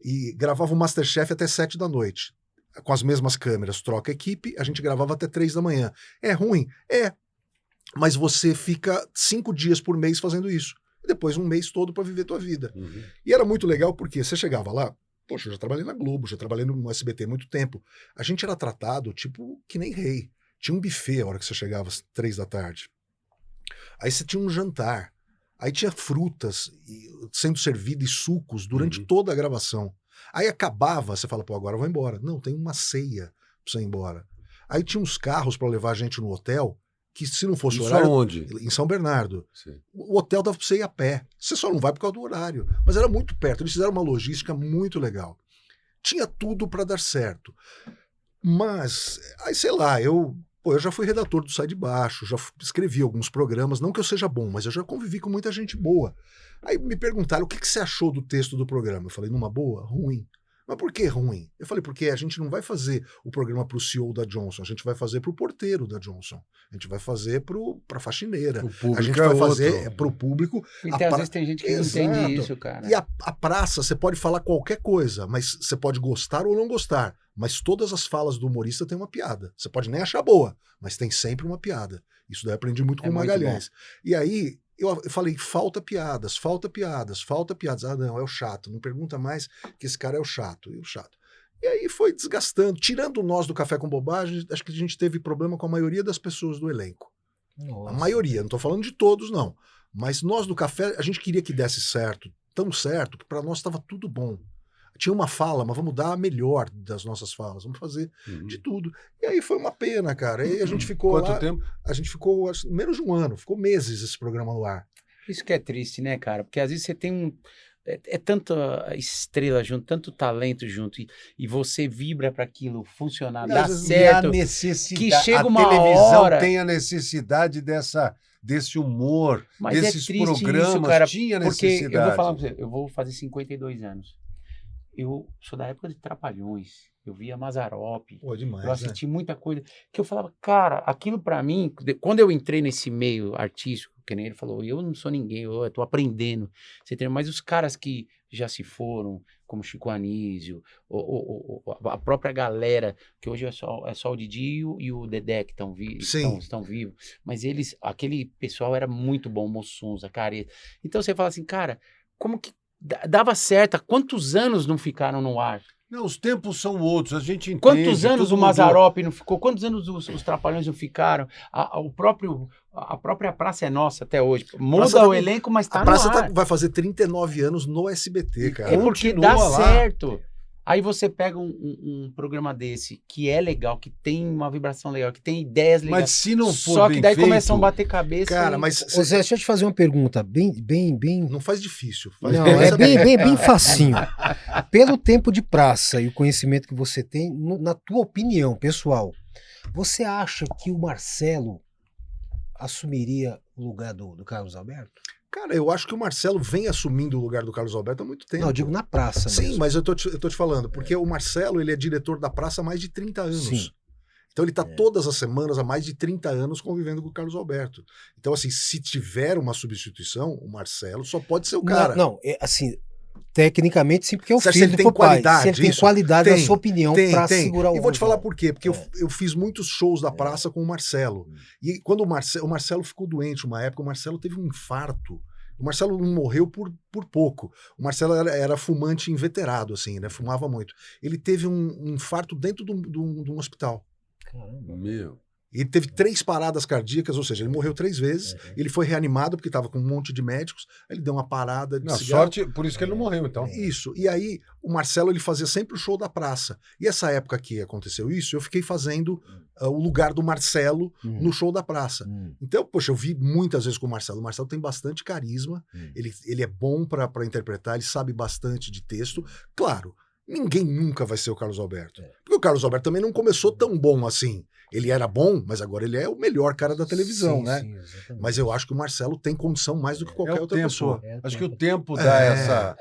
e gravava o Masterchef até 7 da noite, com as mesmas câmeras, troca a equipe, a gente gravava até 3 da manhã. É ruim? É, mas você fica 5 dias por mês fazendo isso, e depois um mês todo para viver tua vida. E era muito legal porque você chegava lá, poxa, eu já trabalhei na Globo, já trabalhei no SBT há muito tempo, a gente era tratado tipo que nem rei. Tinha um buffet a hora que você chegava às 3 da tarde. Aí você tinha um jantar. Aí tinha frutas sendo servidas e sucos durante toda a gravação. Aí acabava, você fala, pô, agora eu vou embora. Não, tem uma ceia pra você ir embora. Aí tinha uns carros para levar a gente no hotel, que se não fosse o horário... onde? Em São Bernardo. Sim. O hotel dava pra você ir a pé. Você só não vai por causa do horário. Mas era muito perto, eles fizeram uma logística muito legal. Tinha tudo para dar certo. Mas, aí sei lá, eu já fui redator do Sai de Baixo, já escrevi alguns programas, não que eu seja bom, mas eu já convivi com muita gente boa. Aí me perguntaram, o que você achou do texto do programa? Eu falei, numa boa? Ruim. Mas por que ruim? Eu falei, porque a gente não vai fazer o programa para o CEO da Johnson, a gente vai fazer para o porteiro da Johnson, a gente vai fazer para a faxineira, a gente vai fazer para o público. Então, às vezes tem gente que não entende isso, cara. E a praça, você pode falar qualquer coisa, mas você pode gostar ou não gostar. Mas todas as falas do humorista têm uma piada. Você pode nem achar boa, mas tem sempre uma piada. Isso daí eu aprendi muito com o Magalhães. E aí eu falei, falta piadas. Ah, não, é o chato. Não pergunta mais que esse cara é o chato. E o chato. E aí foi desgastando. Tirando nós do Café com Bobagem, acho que a gente teve problema com a maioria das pessoas do elenco. Nossa. A maioria, não estou falando de todos, não. Mas nós do Café, a gente queria que desse certo. Tão certo que para nós estava tudo bom. Tinha uma fala, mas vamos dar a melhor das nossas falas, vamos fazer de tudo. E aí foi uma pena, cara. E aí a gente ficou Quanto tempo? A gente ficou menos de um ano, ficou meses esse programa no ar. Isso que é triste, né, cara? Porque às vezes você tem é tanta estrela junto, tanto talento junto, e você vibra para aquilo funcionar, dar certo. A necessidade, que chega uma televisão hora... tem a necessidade desse humor, Mas desses triste programas, isso, cara, tinha porque necessidade. eu vou falar pra você, eu vou fazer 52 anos. Eu sou da época de Trapalhões, eu via Mazzaropi, Pô, demais, eu assisti muita coisa, que eu falava, cara, aquilo pra mim, quando eu entrei nesse meio artístico, que nem ele falou, eu não sou ninguém, eu tô aprendendo, mas os caras que que já se foram, como Chico Anísio, a própria galera, que hoje é só o Didi e o Dedé que estão vivos, mas aquele pessoal era muito bom, Mossunza, Careta. Então você fala assim, cara, como que dava certo? Há quantos anos não ficaram no ar? Não, os tempos são outros, a gente entende. Quantos anos tudo o Mazzaropi não ficou? Quantos anos os Trapalhões não ficaram? A própria Praça é Nossa até hoje. Muda o elenco, mas tá A no Praça ar. vai fazer 39 anos no SBT, cara. É porque Continua dá lá. certo. Aí você pega um programa desse, que é legal, que tem uma vibração legal, que tem ideias legais. Mas se não for só bem que daí feito, começam a bater cabeça. Cara, e- mas Ô Zé, deixa eu te fazer uma pergunta, bem... não faz difícil. Faz Não, faz é bem facinho. Pelo tempo de praça e o conhecimento que você tem, na tua opinião, pessoal, você acha que o Marcelo assumiria o lugar do Carlos Alberto? Cara, eu acho que o Marcelo vem assumindo o lugar do Carlos Alberto há muito tempo. Não, eu digo na praça Sim, mesmo. mas eu tô te falando, porque o Marcelo, ele é diretor da praça há mais de 30 anos. Sim. Então ele tá todas as semanas, há mais de 30 anos, convivendo com o Carlos Alberto. Então, assim, se tiver uma substituição, o Marcelo só pode ser o cara. Não, assim, tecnicamente sim, porque é o Você acha filho que ele do tem papai. qualidade, Se ele tem isso? qualidade, Tem, na sua opinião, pra segurar o E vou te falar por quê, porque É. eu fiz muitos shows da praça com o Marcelo. E quando o Marcelo ficou doente uma época, o Marcelo teve um infarto. O Marcelo não morreu por pouco. O Marcelo era fumante inveterado, assim, né? Fumava muito. Ele teve um infarto dentro de um hospital. Caramba. Meu. E ele teve 3 paradas cardíacas, ou seja, ele morreu 3 vezes. Uhum. Ele foi reanimado porque estava com um monte de médicos. Aí ele deu uma parada de Na cigarro. sorte, por isso que ele não morreu, então. Isso. E aí, o Marcelo, ele fazia sempre o show da praça. E essa época que aconteceu isso, eu fiquei fazendo o lugar do Marcelo no show da praça. Então, poxa, eu vi muitas vezes com o Marcelo. O Marcelo tem bastante carisma, ele é bom para interpretar, ele sabe bastante de texto. Claro, ninguém nunca vai ser o Carlos Alberto. Porque o Carlos Alberto também não começou tão bom assim. Ele era bom, mas agora ele é o melhor cara da televisão, Sim, né? sim, exatamente. Mas eu acho que o Marcelo tem condição mais do que É qualquer o outra tempo. pessoa. Acho que o tempo dá É. essa.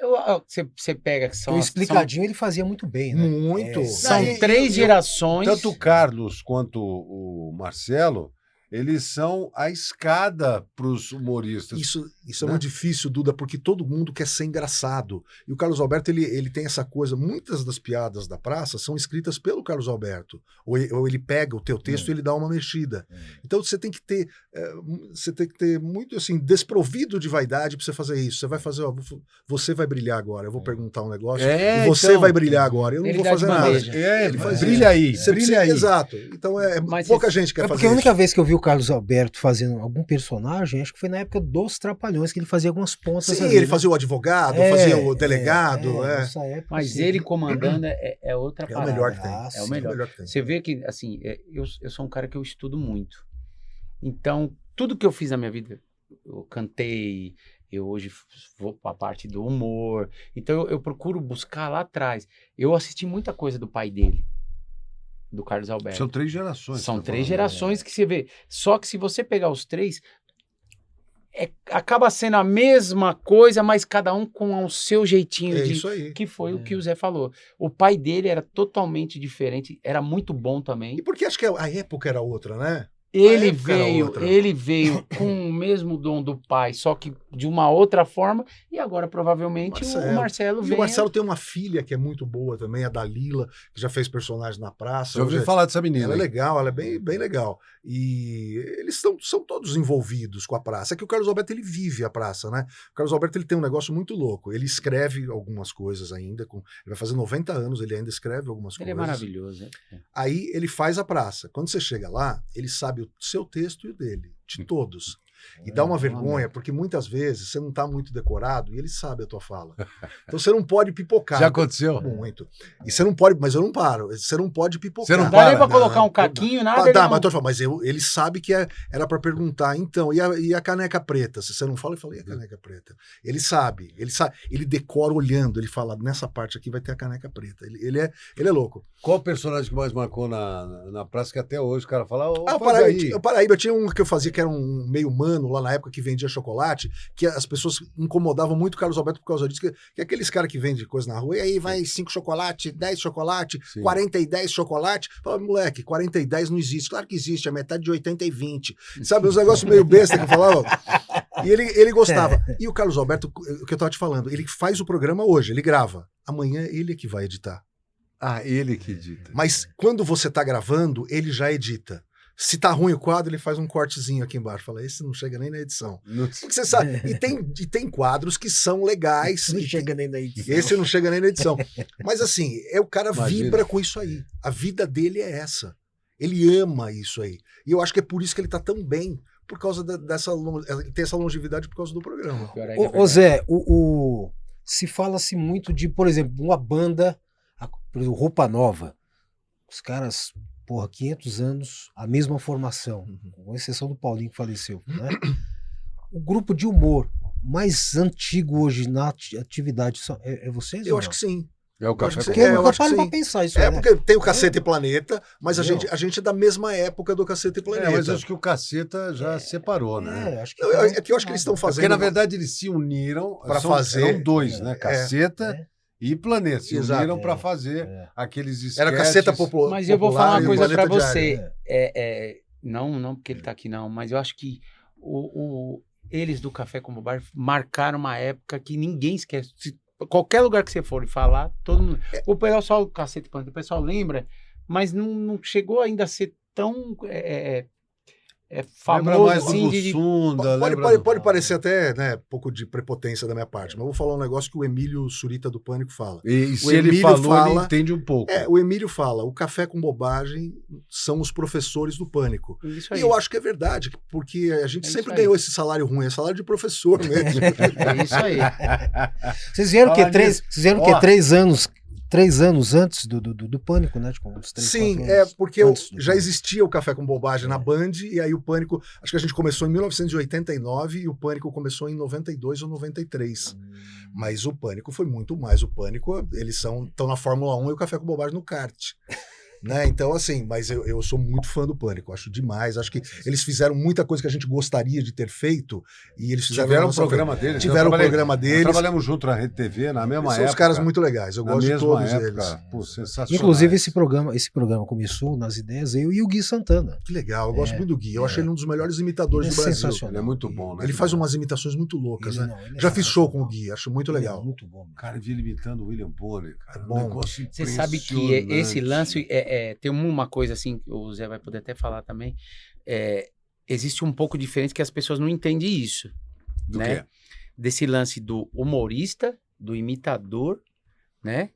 Você pega que Porque são, o explicadinho ele fazia muito bem, né? Muito. são Não, e- 3 gerações. Tanto o Carlos quanto o Marcelo, eles são a escada para os humoristas. Isso é né? muito difícil, Duda, porque todo mundo quer ser engraçado. E o Carlos Alberto, ele tem essa coisa, muitas das piadas da praça são escritas pelo Carlos Alberto. Ou ele pega o teu texto e ele dá uma mexida. Então você tem que ter muito assim, desprovido de vaidade para você fazer isso. Você vai fazer, ó, você vai brilhar agora, eu vou perguntar um negócio, e você então, vai brilhar agora, eu não Ele vou dá de fazer nada. bandeja. Ele faz brilha aí, Você brilha precisa- aí. Exato. Então Mas pouca isso- gente quer É fazer porque a única isso. vez que eu vi o Carlos Alberto fazendo algum personagem, acho que foi na época dos Trapalhões, que ele fazia algumas pontas Sim, ali, ele né? fazia o advogado, fazia o delegado. Nessa época, Mas sim. ele comandando é outra É o parada. melhor que tem. Ah, É o sim. melhor. que tem. Você vê que, assim, eu sou um cara que eu estudo muito. Então, tudo que eu fiz na minha vida, eu cantei, eu hoje vou para a parte do humor. Então, eu procuro buscar lá atrás. Eu assisti muita coisa do pai dele, do Carlos Alberto. São 3 gerações. São tá 3 falando, gerações que você vê. Só que se você pegar os 3, acaba sendo a mesma coisa, mas cada um com o seu jeitinho É de... isso aí. Que foi o que o Zé falou. O pai dele era totalmente diferente, era muito bom também. E porque acho que a época era outra, né? Ele época era veio, outra. ele veio com o mesmo dom do pai, só que de uma outra forma, e agora provavelmente o Marcelo E vem. o Marcelo tem uma filha que é muito boa também, a Dalila, que já fez personagem na praça. Já ouvi Hoje falar dessa menina. ela é aí. legal, ela é bem legal. E eles são todos envolvidos com a praça. É que o Carlos Alberto, ele vive a praça, né? O Carlos Alberto, ele tem um negócio muito louco. Ele escreve algumas coisas ainda. Ele vai fazer 90 anos, ele ainda escreve algumas Ele é coisas. maravilhoso, né? Aí ele faz a praça. Quando você chega lá, ele sabe o seu texto e o dele, de todos. E dá uma vergonha, porque muitas vezes você não tá muito decorado e ele sabe a tua fala. Então você não pode pipocar. Já aconteceu? Muito. E você não pode, mas eu não paro. Você não pode pipocar. Você não Não dá nem para, pra colocar um caquinho, nada. ele Dá, não- mas, tô falando, mas ele sabe que era pra perguntar, então, e a caneca preta? Se você não fala, eu falo, e a caneca preta? Ele sabe, ele decora olhando, ele fala, nessa parte aqui vai ter a caneca preta. Ele é louco. Qual o personagem que mais marcou na praça que até hoje o cara fala, ô, O faz aí. Paraíba, eu tinha um que eu fazia que era um meio humano lá na época que vendia chocolate, que as pessoas incomodavam muito o Carlos Alberto por causa disso, que aqueles caras que vendem coisa na rua, e aí vai 5 chocolate, 10 chocolate, Sim. 40 e 10 chocolate. Fala, moleque, 40 e 10 não existe. Claro que existe, é metade de 80 e 20. Sabe, uns negócios meio besta que eu falava. E ele gostava. E o Carlos Alberto, o que eu tava te falando, ele faz o programa hoje, ele grava. Amanhã ele é que vai editar. Ah, ele que edita. Mas quando você tá gravando, ele já edita. Se tá ruim o quadro, ele faz um cortezinho aqui embaixo. Fala, esse não chega nem na edição. Não- Porque você sabe, e tem quadros que são legais. Não e chega nem na edição. esse não chega nem na edição. Mas assim, o cara Imagina. vibra com isso aí. A vida dele é essa. Ele ama isso aí. E eu acho que é por isso que ele tá tão bem. Por causa ele tem essa longevidade por causa do programa. Pior ainda, Ô Zé, se fala-se muito de, por exemplo, uma banda, por exemplo, Roupa Nova. Os caras, 500 anos, a mesma formação, com exceção do Paulinho que faleceu, né? O grupo de humor mais antigo hoje na atividade é vocês? Eu ou acho não? que sim. É o café Porque- Porque com eu eu nunca acho que paro pra sim. pensar isso aí, né? Porque tem o Caceta e Planeta, mas Entendeu? a gente é da mesma época do Caceta e Planeta. mas acho que o Caceta já separou, né? Acho que É que eu acho que eles estão É fazendo. porque, na verdade, eles se uniram Pra fazer- Eram dois, né? Caceta É. e Planeta. Se Exato. uniram para fazer É. aqueles sketches. Era Caceta Popular. Mas eu vou falar uma coisa pra Planeta você. Diário. Não porque ele tá aqui, não, mas eu acho que eles do Café Como Bar marcaram uma época que ninguém esquece. Qualquer lugar que você for e falar, todo mundo. O pessoal do Cacete Planeta, o pessoal lembra, mas não chegou ainda a ser tão Lembra famoso mais do assim Bussunda, Pode parecer até um pouco de prepotência da minha parte, mas eu vou falar um negócio que o Emílio Surita do Pânico fala. E se O ele Emílio falou, ele fala- entende um pouco. O Emílio fala, o Café com Bobagem são os professores do Pânico. Isso E aí. eu acho que é verdade, porque a gente É sempre isso aí. ganhou esse salário ruim, é salário de professor mesmo. É isso aí. Vocês vieram o quê? Fala nisso. Vocês vieram o quê? Ó. 3 anos antes do Pânico, né? Tipo, uns 3, Sim, 4 anos porque antes do já Pânico. existia o Café com Bobagem na Band, e aí o Pânico, acho que a gente começou em 1989 e o Pânico começou em 92 ou 93. Mas o Pânico foi muito mais. O Pânico, eles estão na Fórmula 1 e o Café com Bobagem no kart. Né? Então, assim, mas eu sou muito fã do Pânico, acho demais. Acho que eles fizeram muita coisa que a gente gostaria de ter feito e eles fizeram Tiveram na o nossa programa frente. deles. Tiveram eu o trabalhei- programa Nós deles. trabalhamos junto na Rede TV, na mesma Eles época. são os caras muito legais, eu na gosto de mesma todos época. eles. Pô, sensacional. Inclusive, esse programa começou nas ideias, eu e o Gui Santana. Que legal, eu gosto muito do Gui. Eu achei ele um dos melhores imitadores Ele do é Brasil. sensacional. Ele é muito bom, né? Ele faz umas imitações muito loucas, Ele né? não, ele é Já fiz show com o sensacional. Gui, acho muito Ele legal. É muito bom. Cara, vi ele imitando o William Bonner, cara. É Um bom. negócio Você sabe que esse lance tem uma coisa assim, que o Zé vai poder até falar também. Existe um pouco diferente que as pessoas não entendem isso. Do né? quê? Desse lance do humorista, do imitador, né?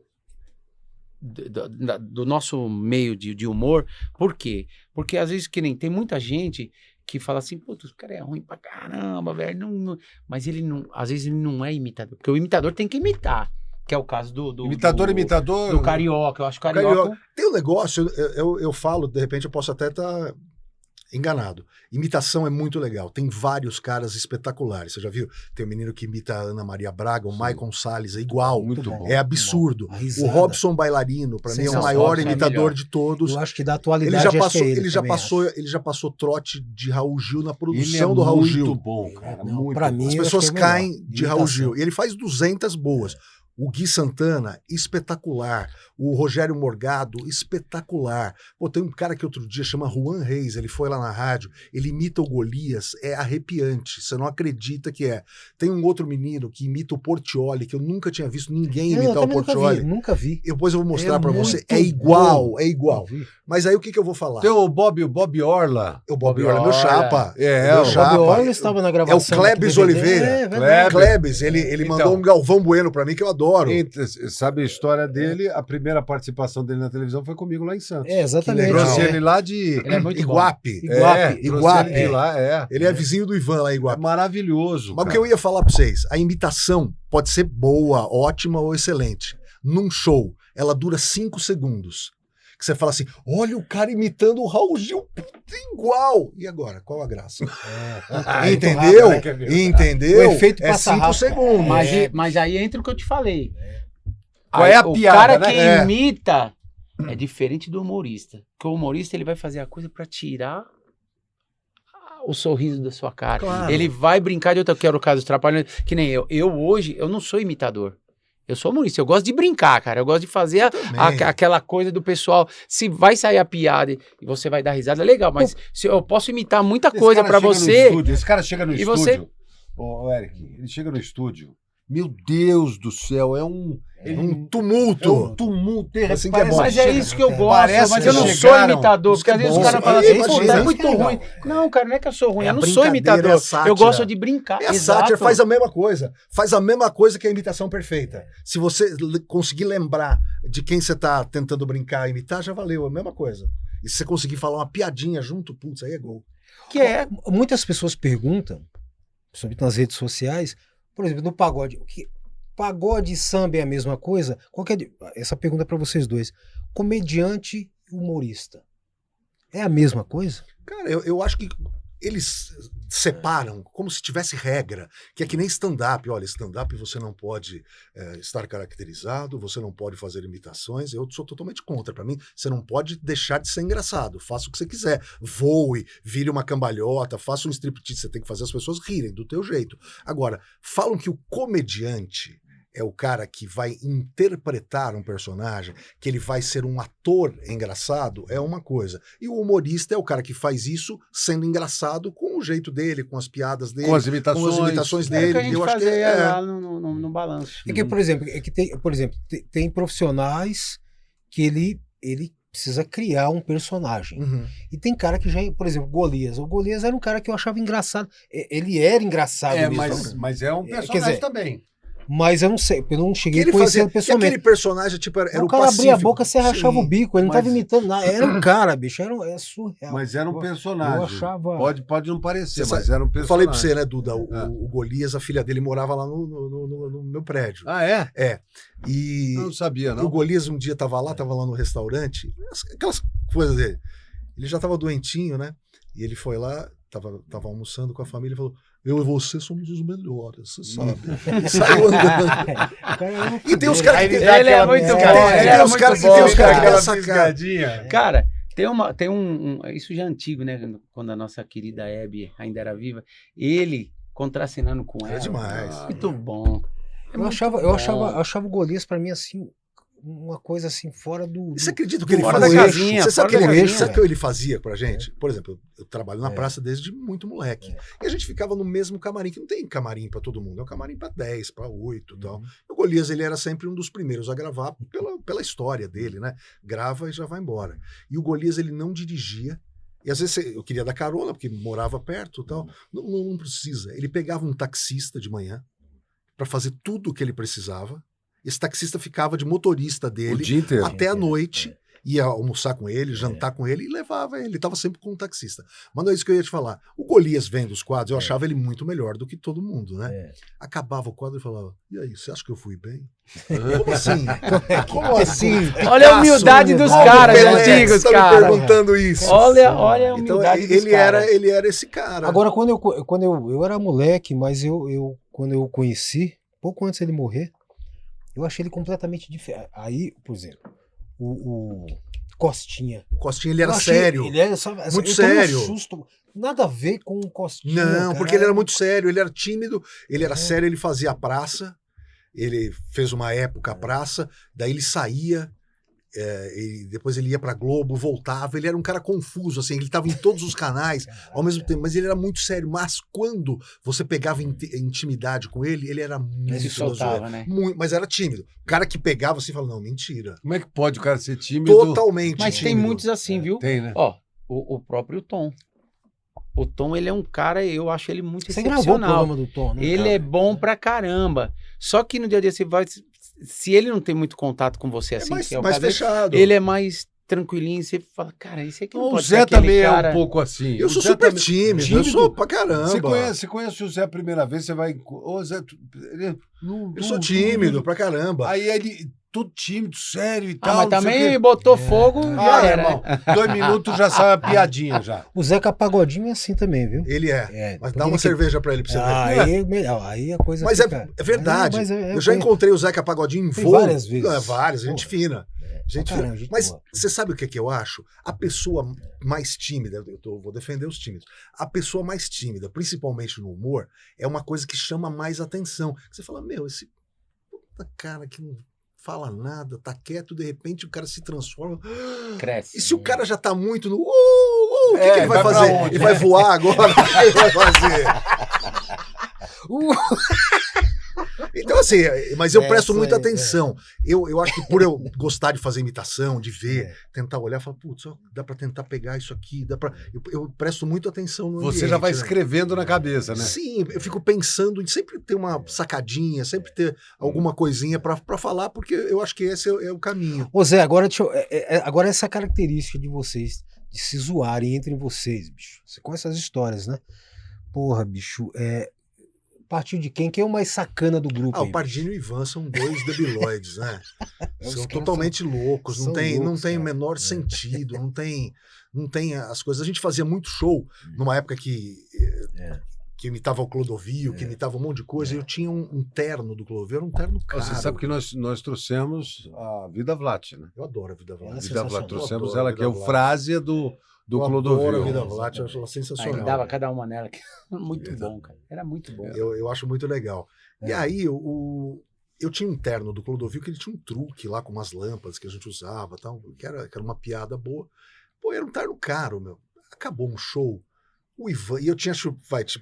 Do nosso meio de humor. Por quê? Porque às vezes que nem tem muita gente que fala assim, putz, o cara é ruim pra caramba, velho. Mas ele não, às vezes ele não é imitador. Porque o imitador tem que imitar. Que é o caso do Imitador. do Carioca. Eu acho que o Carioca... Tem um negócio, eu falo, de repente eu posso até estar enganado. Imitação é muito legal. Tem vários caras espetaculares. Você já viu? Tem um menino que imita a Ana Maria Braga, o Sim. Maicon Salles, é igual. Muito bom. É absurdo. A O risada. Robson Bailarino, pra mim, é o Sensacional. maior Robson é imitador melhor. de todos. Eu acho que da Ele atualidade já acho passou, que é ele, ele já passou trote de Raul Gil na Ele é produção do Raul Gil. muito bom, cara. Não, muito pra bom. mim, As eu pessoas acho que é melhor. caem de Raul Imitação. Gil. E ele faz 200 boas. O Gui Santana, espetacular. O Rogério Morgado, espetacular. Pô, tem um cara que outro dia chama Juan Reis, ele foi lá na rádio, ele imita o Golias, é arrepiante, você não acredita que é. Tem um outro menino que imita o Portiolli, que eu nunca tinha visto ninguém Eu imitar o também Portiolli. nunca vi. Depois eu vou mostrar É pra você. muito É igual, bom. é igual. Nunca vi. Mas aí o que eu vou falar? Tem o Bob O Orla. Bob Bob Orla é meu Orla. chapa. É, meu o O chapa. Bob Orla estava na É o gravação. Klebs do DVD. Oliveira. É, verdade. Klebs, ele Então. mandou um Galvão Bueno pra mim que eu adoro. Sabe a história dele? A primeira participação dele na televisão foi comigo lá em Santos. É, exatamente. Que legal. Trouxe É. ele lá de... Ele é muito bom. Iguape. Iguape. Trouxe ele de É. lá, é. Ele é vizinho do Ivan lá em É Iguape. maravilhoso, Mas o cara. que eu ia falar pra vocês, a imitação pode ser boa, ótima ou excelente. Num show, ela dura 5 segundos. Que você fala assim, olha o cara imitando o Raul Gil, puta, igual. E agora, qual a graça? Ah, Entendeu? muito rápido, né, que é verdade. Entendeu? O efeito é passa 5 rápido. segundos. Mas aí entra o que eu te falei. Qual é a o piada, cara né? que É. imita é diferente do humorista. Porque o humorista ele vai fazer a coisa pra tirar o sorriso da sua cara. Claro. Ele vai brincar de outra, que era o caso dos Trapalhões, que nem eu. Eu hoje, eu não sou imitador. Eu sou humorista, eu gosto de brincar, cara. Eu gosto de fazer Também. aquela coisa do pessoal. Se vai sair a piada e você vai dar risada, legal. Mas se eu posso imitar muita Esse coisa cara pra chega no você. estúdio, esse cara chega no E estúdio. você- Ô, Eric, ele chega no estúdio, meu Deus do céu, é um tumulto. É um tumulto. Assim que é bom. Mas é isso que eu gosto, Parece mas que eu não sou chegaram- imitador, isso porque que às é vezes bom. os caras falam Sim, assim, pô, imagina, tá isso muito que é legal. ruim. Não, cara, não é que eu sou ruim, É eu a não sou brincadeira, imitador. é a sátira. Eu gosto de brincar. É a Exato. sátira, faz a mesma coisa. Faz a mesma coisa que a imitação perfeita. Se você conseguir lembrar de quem você tá tentando brincar e imitar, já valeu, é a mesma coisa. E se você conseguir falar uma piadinha junto, putz, aí é gol. Que é. Muitas pessoas perguntam, sobretudo nas redes sociais, por exemplo, no pagode. Pagode e samba é a mesma coisa? Essa pergunta é para vocês dois. Comediante e humorista. É a mesma coisa? Cara, eu acho que eles separam como se tivesse regra, que é que nem stand-up. Olha, stand-up você não pode estar caracterizado, você não pode fazer imitações. Eu sou totalmente contra. Para mim, você não pode deixar de ser engraçado. Faça o que você quiser. Voe, vire uma cambalhota, faça um striptease. Você tem que fazer as pessoas rirem do teu jeito. Agora, falam que o comediante é o cara que vai interpretar um personagem, que ele vai ser um ator engraçado, é uma coisa. E o humorista é o cara que faz isso sendo engraçado com o jeito dele, com as piadas dele, Com as imitações. É o dele. que a gente Eu acho que fazia lá no balanço. É que, por exemplo, tem profissionais que ele precisa criar um personagem. Uhum. E tem cara que já, por exemplo, Golias. O Golias era um cara que eu achava engraçado. Ele era engraçado mesmo. Mas é um Quer personagem dizer, também. Mas eu não sei, eu não Que cheguei a ele conhecer fazia, ele que pessoalmente. aquele personagem tipo, era O o cara abria a Pacífico. boca, você rachava Sim. o bico, ele não mas- tava imitando nada. Era um cara, bicho, é surreal. Mas era um personagem. Eu achava. Pode não parecer, Você mas sabe, era um Eu personagem. falei pra você, né, Duda? Ah. O Golias, a filha dele, morava lá no meu prédio. Ah, é? E Eu não sabia, o não. Golias um dia tava lá no restaurante, aquelas coisas dele. Ele já tava doentinho, né? E ele foi lá, tava almoçando com a família e falou: eu e você somos os melhores, você sabe. E saiu andando. O cara era um E tem os fudeiro. caras que Ele é muito bom, ele era muito bom, tem os caras que cara. tem essa cara. Cara, tem um. Isso já é antigo, né? Quando a nossa querida Hebe ainda era viva. Ele contracenando com ela. É demais. Muito bom. É Eu muito achava o Golias pra mim assim, uma coisa assim, fora do. E você acredita que ele Fora fazia? da casinha, Você sabe fora o da que casinha. sabe o que ele fazia pra gente? Por exemplo, eu trabalho na praça desde muito moleque. E a gente ficava no mesmo camarim, que não tem camarim pra todo mundo, é um camarim pra 10, pra 8 e tal. O Golias, ele era sempre um dos primeiros a gravar pela história dele, né? Grava e já vai embora. E o Golias, ele não dirigia. E às vezes eu queria dar carona, porque morava perto e tal. Não precisa. Ele pegava um taxista de manhã pra fazer tudo o que ele precisava. Esse taxista ficava de motorista O dele dia inteiro. até a noite, ia almoçar com ele, jantar com ele e levava ele. Ele estava sempre com um taxista. Mas não é isso que eu ia te falar. O Golias vendo os quadros, eu achava ele muito melhor do que todo mundo, né? Acabava o quadro e falava: e aí, você acha que eu fui bem? Como assim? Como assim? Olha a humildade dos caras antigos, tá me cara. perguntando isso. Olha a Então humildade dos ele caras. era esse cara. Agora, quando eu era moleque, mas quando eu o conheci, pouco antes dele morrer, eu achei ele completamente diferente. Aí, por exemplo, o Costinha. O Costinha, ele era Eu achei- sério. Ele era, sabe, assim, Muito eu tomei um sério. susto, nada a ver com o Costinha. Não, cara. porque ele era muito sério, ele era tímido, ele era sério, ele fazia a praça, ele fez uma época a praça, daí ele saía, e depois ele ia pra Globo, voltava, ele era um cara confuso, assim, ele estava em todos os canais ao mesmo tempo, mas ele era muito sério, mas quando você pegava intimidade com ele, ele era muito Ele soltava, né? mas era tímido. O cara que pegava assim, falava: não, mentira. Como é que pode o cara ser tímido? Totalmente Mas tem tímido. muitos assim, viu? Tem, né? Ó, o próprio Tom. O Tom, ele é um cara, eu acho ele muito Você gravou o excepcional. programa do Tom, né? Ele cara? é bom pra caramba. Só que no dia a dia você vai. Se ele não tem muito contato com você assim, mais, que é o mais caso dele, fechado. ele é mais tranquilinho. Você fala, cara, esse aqui não O pode ser Zé aquele também cara. é um pouco assim. Eu O sou Zé super também- tímido, eu sou pra caramba. Você conhece o Zé a primeira vez, você vai. Ô, Zé, Eu sou tímido pra caramba. Aí ele, tudo tímido, sério e Ah, tal. mas não sei o também quê. botou fogo, já Ah, era. irmão, 2 minutos já sai a piadinha já. O Zeca Pagodinho é assim também, viu? Ele é. Mas porque dá uma ele- cerveja pra ele pra você ver. Aí é melhor, aí a coisa Mas fica... é verdade. Mas Eu já encontrei o Zeca Pagodinho em Tem voo. várias vezes. Várias, gente Porra. fina. Gente pra caramba, fina. gente Mas boa. você sabe o que é que eu acho? A pessoa mais tímida, vou defender os tímidos, a pessoa mais tímida, principalmente no humor, é uma coisa que chama mais atenção. Você fala: meu, esse puta cara que não fala nada, tá quieto, de repente o cara se transforma. Cresce. E se o cara já tá muito no o que, que ele vai vai pra fazer? onde? Ele vai voar agora? O que ele vai fazer? Então, assim, mas eu presto Essa muita aí, atenção. Eu acho que por eu gostar de fazer imitação, de ver, tentar olhar, falar, putz, ó, dá pra tentar pegar isso aqui, dá pra... Eu presto muito atenção no Você ambiente, já vai né? escrevendo na cabeça, né? Sim, eu fico pensando em sempre ter uma sacadinha, sempre ter alguma coisinha pra falar, porque eu acho que esse é o caminho. Ô Zé, agora essa característica de vocês, de se zoarem entre vocês, bicho. Você conhece essas histórias, né? Porra, bicho, partiu de quem? Quem é o mais sacana do grupo Ah, aí, o Pardini e o Ivan são dois debiloides, né? Os São caras totalmente loucos, são não tem loucos, o cara. menor sentido, não tem as coisas. A gente fazia muito show numa época que imitava o Clodovil, que imitava um monte de coisa, e eu tinha um terno do Clodovil, era um terno caro. Você sabe que nós trouxemos a Vida Vlat, né? Eu adoro a Vida Vlat. Ela é Vida Vlat, sensacional. trouxemos Eu adoro ela a que é o Vida Vlat. frase do Eu adoro a Clodovil. Vida Vlat, eu acho ela Aí sensacional. dava cada uma nela. Muito bom, cara. Era muito bom. Eu acho muito legal. E aí, eu tinha um terno do Clodovil que ele tinha um truque lá com umas lâmpadas que a gente usava, tal, que era uma piada boa. Pô, era um terno caro, meu. Acabou um show. O Ivan, e eu tinha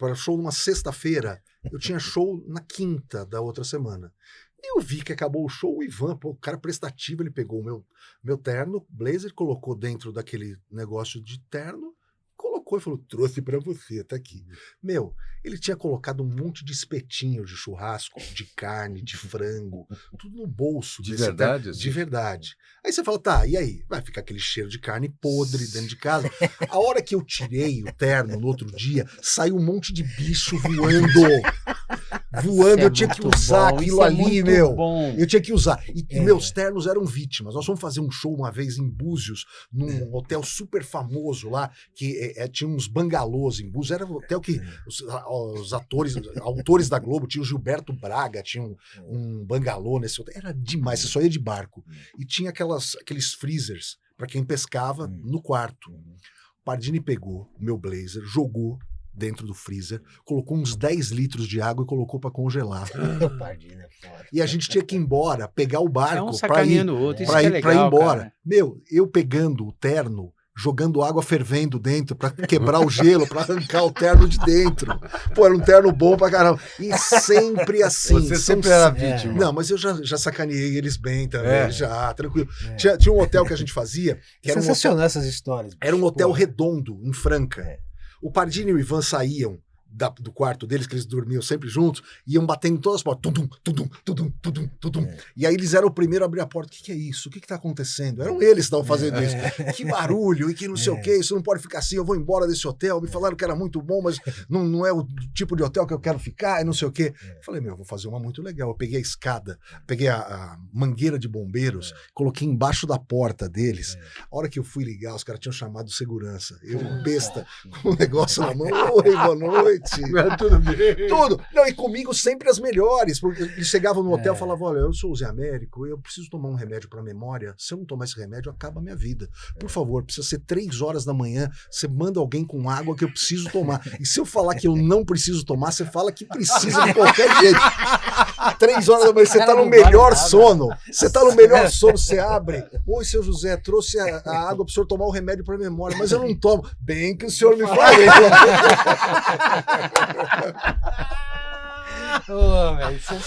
era show numa sexta-feira, eu tinha show na quinta da outra semana. E eu vi que acabou o show, o Ivan, pô, o cara prestativo, ele pegou o meu terno, blazer, colocou dentro daquele negócio de terno, colocou e falou, trouxe pra você, tá aqui. Meu, ele tinha colocado um monte de espetinho de churrasco, de carne, de frango, tudo no bolso. De desse verdade, terno, assim? de verdade. Aí você fala, tá, e aí? Vai ficar aquele cheiro de carne podre dentro de casa. A hora que eu tirei o terno no outro dia, saiu um monte de bicho voando. Voando, eu tinha que usar aquilo ali, meu. Bom. Eu tinha que usar. E meus ternos eram vítimas. Nós fomos fazer um show uma vez em Búzios, num hotel super famoso lá, que tinha uns bangalôs em Búzios. Era um hotel que os autores da Globo, tinha o Gilberto Braga, tinha um bangalô nesse hotel. Era demais, você só ia de barco. E tinha aqueles freezers para quem pescava no quarto. O Pardini pegou o meu blazer, jogou dentro do freezer, colocou uns 10 litros de água e colocou para congelar. E a gente tinha que ir embora, pegar o barco um para ir, sacaneando o outro, isso pra que é ir, legal, pra ir embora. cara. Meu, eu pegando o terno, jogando água fervendo dentro para quebrar o gelo, para arrancar o terno de dentro. Pô, era um terno bom pra caramba. E sempre assim. Você sempre era vítima. Não, mas eu já sacaneei eles bem também, já, tranquilo. Tinha um hotel que a gente fazia, que era Sensacional essas histórias. era um hotel Pô. redondo, em Franca. O Pardini e o Ivan saíam do quarto deles, que eles dormiam sempre juntos, iam batendo em todas as portas. Tudum, tudum, tudum, tudum, tudum. E aí eles eram o primeiro a abrir a porta. O que é isso? O que tá acontecendo? Eram eles que estavam fazendo isso. Que barulho, e que não sei o que, isso não pode ficar assim, eu vou embora desse hotel. Me falaram que era muito bom, mas não é o tipo de hotel que eu quero ficar, e não sei o que. Falei, meu, vou fazer uma muito legal. Eu peguei a escada, peguei a mangueira de bombeiros, coloquei embaixo da porta deles. A hora que eu fui ligar, os caras tinham chamado segurança. Eu, besta, com o negócio na mão. Oi, boa noite. Tudo bem. Tudo. Não, e comigo sempre as melhores, porque eles chegavam no hotel e falavam, olha, eu sou o Zé Américo, eu preciso tomar um remédio para memória, se eu não tomar esse remédio, acaba a minha vida. Por favor, precisa ser 3 horas da manhã, você manda alguém com água que eu preciso tomar. E se eu falar que eu não preciso tomar, você fala que precisa de qualquer jeito. 3 horas da manhã, você tá no melhor sono, você tá no melhor sono, você abre, oi, seu José, trouxe a água pro senhor tomar o remédio para memória, mas eu não tomo. Bem que o senhor me falou.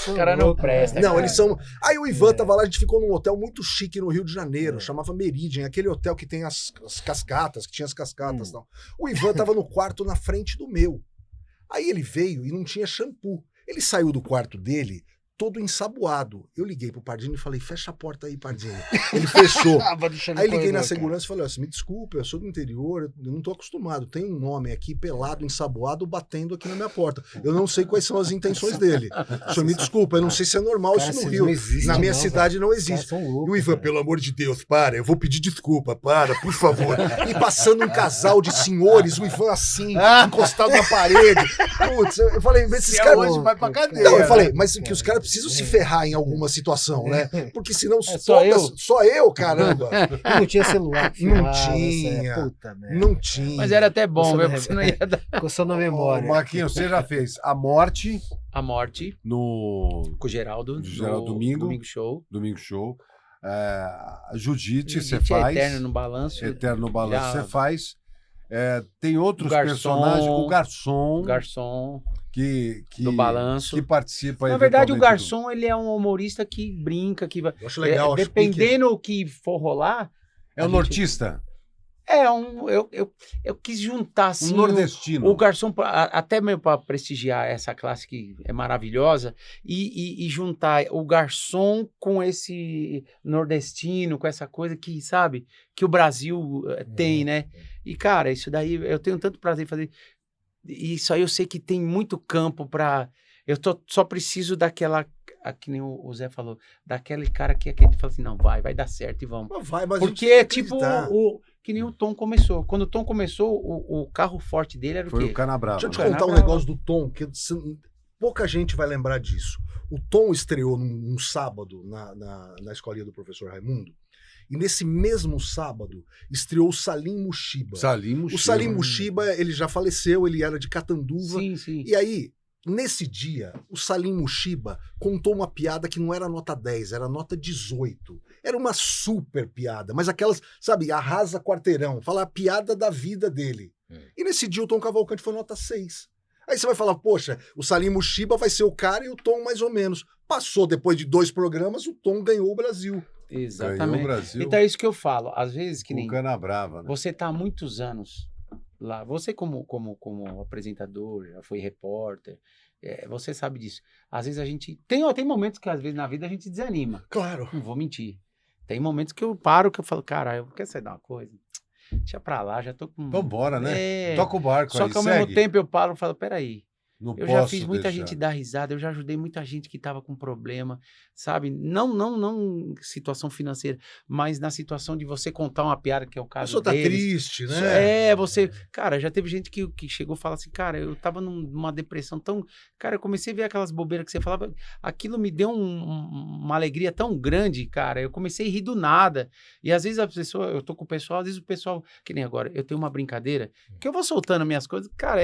O cara não presta. Não, cara. eles são. Aí o Ivan tava lá, a gente ficou num hotel muito chique no Rio de Janeiro, chamava Meridian, aquele hotel que tem as cascatas, que tinha as cascatas e tal. O Ivan tava no quarto na frente do meu. Aí ele veio e não tinha shampoo. Ele saiu do quarto dele todo ensaboado. Eu liguei pro Pardini e falei, fecha a porta aí, Pardini. Ele fechou. Aí liguei na segurança e falei, me desculpa, eu sou do interior, eu não tô acostumado. Tem um homem aqui pelado, ensaboado, batendo aqui na minha porta. Eu não sei quais são as intenções dele. O senhor me desculpa, eu não sei se é normal Cara, isso no vocês Rio. não existem, Na minha não, cidade não Caras existe. são E loucos, o Ivan, cara. pelo amor de Deus, para, eu vou pedir desculpa, por favor. E passando um casal de senhores, o Ivan assim, encostado na parede. Putz, eu falei, esses Se é caras... hoje, vai pra cadeia. Não, eu né? falei, mas que os caras precisam se ferrar em alguma situação, né? Porque senão só eu, caramba. E não tinha celular. que Não filmava essa tinha. época. Puta merda. Não tinha. Mas era até bom, Você viu? não Porque você não ia dar Ficou só na Ô, memória. Marquinhos, você já fez a morte a morte no com o Geraldo. Do Geraldo no Domingo. Show. Domingo Show. Judite, você Jiu-jitsu faz. Eterno no balanço. Eterno Balanço, Já- você faz. Tem outros Garçom. personagens. O Garçom. Garçom. Do Balanço. que participa. Na verdade, o eventualmente, garçom, ele é um humorista que brinca, que vai... Eu acho legal. acho dependendo o que for rolar... É o nortista, Eu quis juntar, assim... um nordestino. O garçom, até mesmo para prestigiar essa classe que é maravilhosa, e juntar o garçom com esse nordestino, com essa coisa que, sabe, que o Brasil tem, né? E, cara, isso daí, eu tenho tanto prazer em fazer. Isso aí eu sei que tem muito campo para... só preciso daquela, que nem o Zé falou, daquele cara que fala assim, não, vai dar certo e vamos. Mas Porque é tipo que nem o Tom começou. Quando o Tom começou, o carro forte dele era o Foi quê? o Canabrava. Deixa eu te né? contar um Canabrava. negócio do Tom, que pouca gente vai lembrar disso. O Tom estreou num sábado na escolinha do professor Raimundo, e nesse mesmo sábado estreou o Salim Mushiba. O Salim Mushiba, ele já faleceu, ele era de Catanduva. Sim, sim. E aí, nesse dia, o Salim Mushiba contou uma piada que não era nota 10, era nota 18. Era uma super piada, mas aquelas, sabe, arrasa quarteirão, fala a piada da vida dele. E nesse dia o Tom Cavalcante foi nota 6. Aí você vai falar, poxa, o Salim Mushiba vai ser o cara e o Tom mais ou menos. Passou, depois de 2 programas, o Tom ganhou o Brasil. Exatamente. Ganhou o Brasil. Então é isso que eu falo. Às vezes, que Com nem Canabrava, né? você tá há muitos anos lá, você como apresentador, já foi repórter, você sabe disso. Às vezes a gente... Tem momentos que às vezes na vida a gente desanima. Claro. Não vou mentir. Tem momentos que eu paro, que eu falo, cara, eu quero sair de uma coisa. Deixa pra lá, já tô com... Vambora, né? É. Toca o barco Só aí, que ao segue. mesmo tempo eu paro e falo, peraí. Não Eu já posso fiz muita deixar. gente dar risada, eu já ajudei muita gente que estava com problema, sabe? Não situação financeira, mas na situação de você contar uma piada, que é o A caso pessoa tá deles. triste, né? Você... Cara, já teve gente que chegou e fala assim, cara, eu tava numa depressão tão... Cara, eu comecei a ver aquelas bobeiras que você falava, aquilo me deu uma alegria tão grande, cara, eu comecei a rir do nada. E às vezes a pessoa, eu tô com o pessoal, às vezes o pessoal, que nem agora, eu tenho uma brincadeira, que eu vou soltando minhas coisas, cara,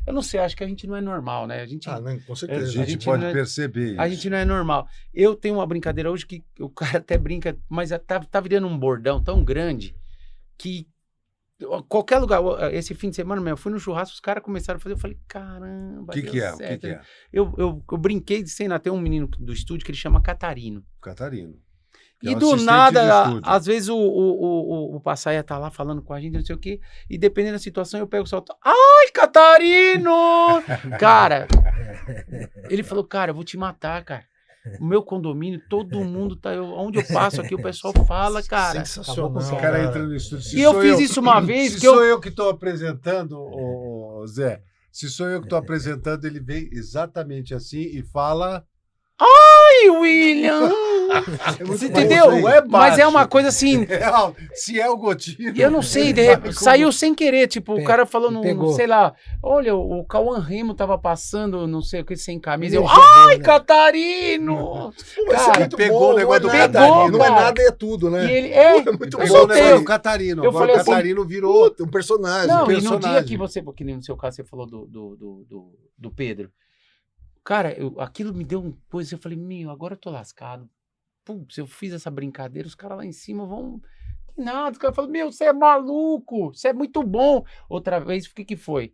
eu não sei, acho que a gente não é normal, né? A gente... Não, com A certeza. gente pode perceber isso. A gente não é normal. Eu tenho uma brincadeira hoje que o cara até brinca, mas tá virando um bordão tão grande que qualquer lugar, esse fim de semana mesmo, eu fui no churrasco, os caras começaram a fazer, eu falei, caramba, O que deu é? O certo. que é? Eu brinquei de cena, tem um menino do estúdio que ele chama Catarino. Catarino. Que é E o do assistente nada, do estúdio. às vezes o Passaia tá lá falando com a gente, não sei o quê, e dependendo da situação, eu pego o salto. Ai, Catarino! Cara, ele falou, cara, eu vou te matar, cara. O meu condomínio, todo mundo tá. Onde eu passo aqui, o pessoal fala, cara. Sensacional. Esse cara entra no estúdio. Se E eu sou fiz isso uma vez Se que sou eu que estou apresentando, ô, Zé, se sou eu que estou apresentando, ele vem exatamente assim e fala... Ai, William! Você entendeu? Não é Mas é baixo. uma coisa assim. Se é o Gotino... Eu não sei, ele sabe como- saiu sem querer. Tipo, o cara falou, pegou. sei lá, olha, o Cauã Remo tava passando, não sei o que, sem camisa. Eu, Energia boa, ai, né? Catarino! Cara, Cara, pegou o negócio do não é nada, Catarino. não é Cara. nada e é tudo, né? e ele, muito eu bom, Pegou o soltei, negócio do Catarino. eu Agora falei o assim, Catarino virou... Um personagem. Não, e no personagem. dia que você, que nem no seu caso você falou do Pedro, cara, aquilo me deu coisa, eu falei, agora eu tô lascado. Putz, eu fiz essa brincadeira, os caras lá em cima vão... Que nada, os caras falam, você é maluco, você é muito bom. Outra vez, o que foi?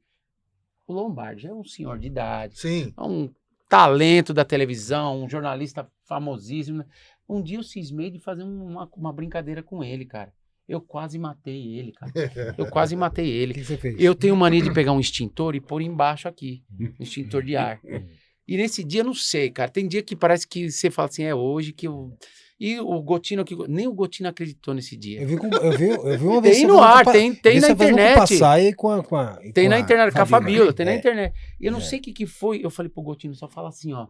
O Lombardi é um senhor de idade, Sim. é um talento da televisão, um jornalista famosíssimo. Né? Um dia eu cismei de fazer uma brincadeira com ele, cara. Eu quase matei ele, cara. Eu quase matei O ele. que você fez? Eu tenho mania de pegar um extintor e pôr embaixo aqui. Um extintor de ar. E nesse dia, não sei, cara. Tem dia que parece que você fala assim, é hoje que eu... E o Gotino aqui... Nem o Gotino acreditou nesse dia. Eu vi uma vez. Tem você no fazendo ar, com tem vi na você fazendo internet. Com o Passaia e com a, Tem na internet, com a Fabiola, tem na É. internet. E eu não sei o que foi. Eu falei pro Gotino, só fala assim, ó.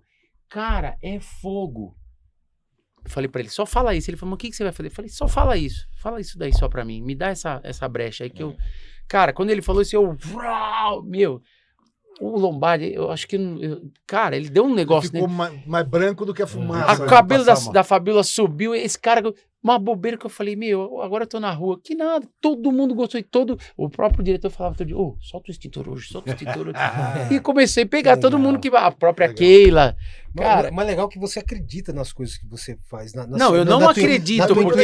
Cara, é fogo. Eu falei pra ele, só fala isso. Ele falou, mas o que você vai fazer? Eu falei, só fala isso. Fala isso daí só pra mim. Me dá essa brecha aí que eu... Cara, quando ele falou isso, meu... O Lombardi, eu acho que... cara, ele deu um negócio... Ficou mais branco do que a fumaça. O cabelo da Fabiola subiu, esse cara... Uma bobeira que eu falei, agora eu tô na rua. Que nada, todo mundo gostou. O próprio diretor falava todo dia, solta o extintor hoje, solta o extintor hoje. E comecei a pegar todo mundo que... A própria Keila, Cara, mas legal que você acredita nas coisas que você faz. Não, eu não acredito, porque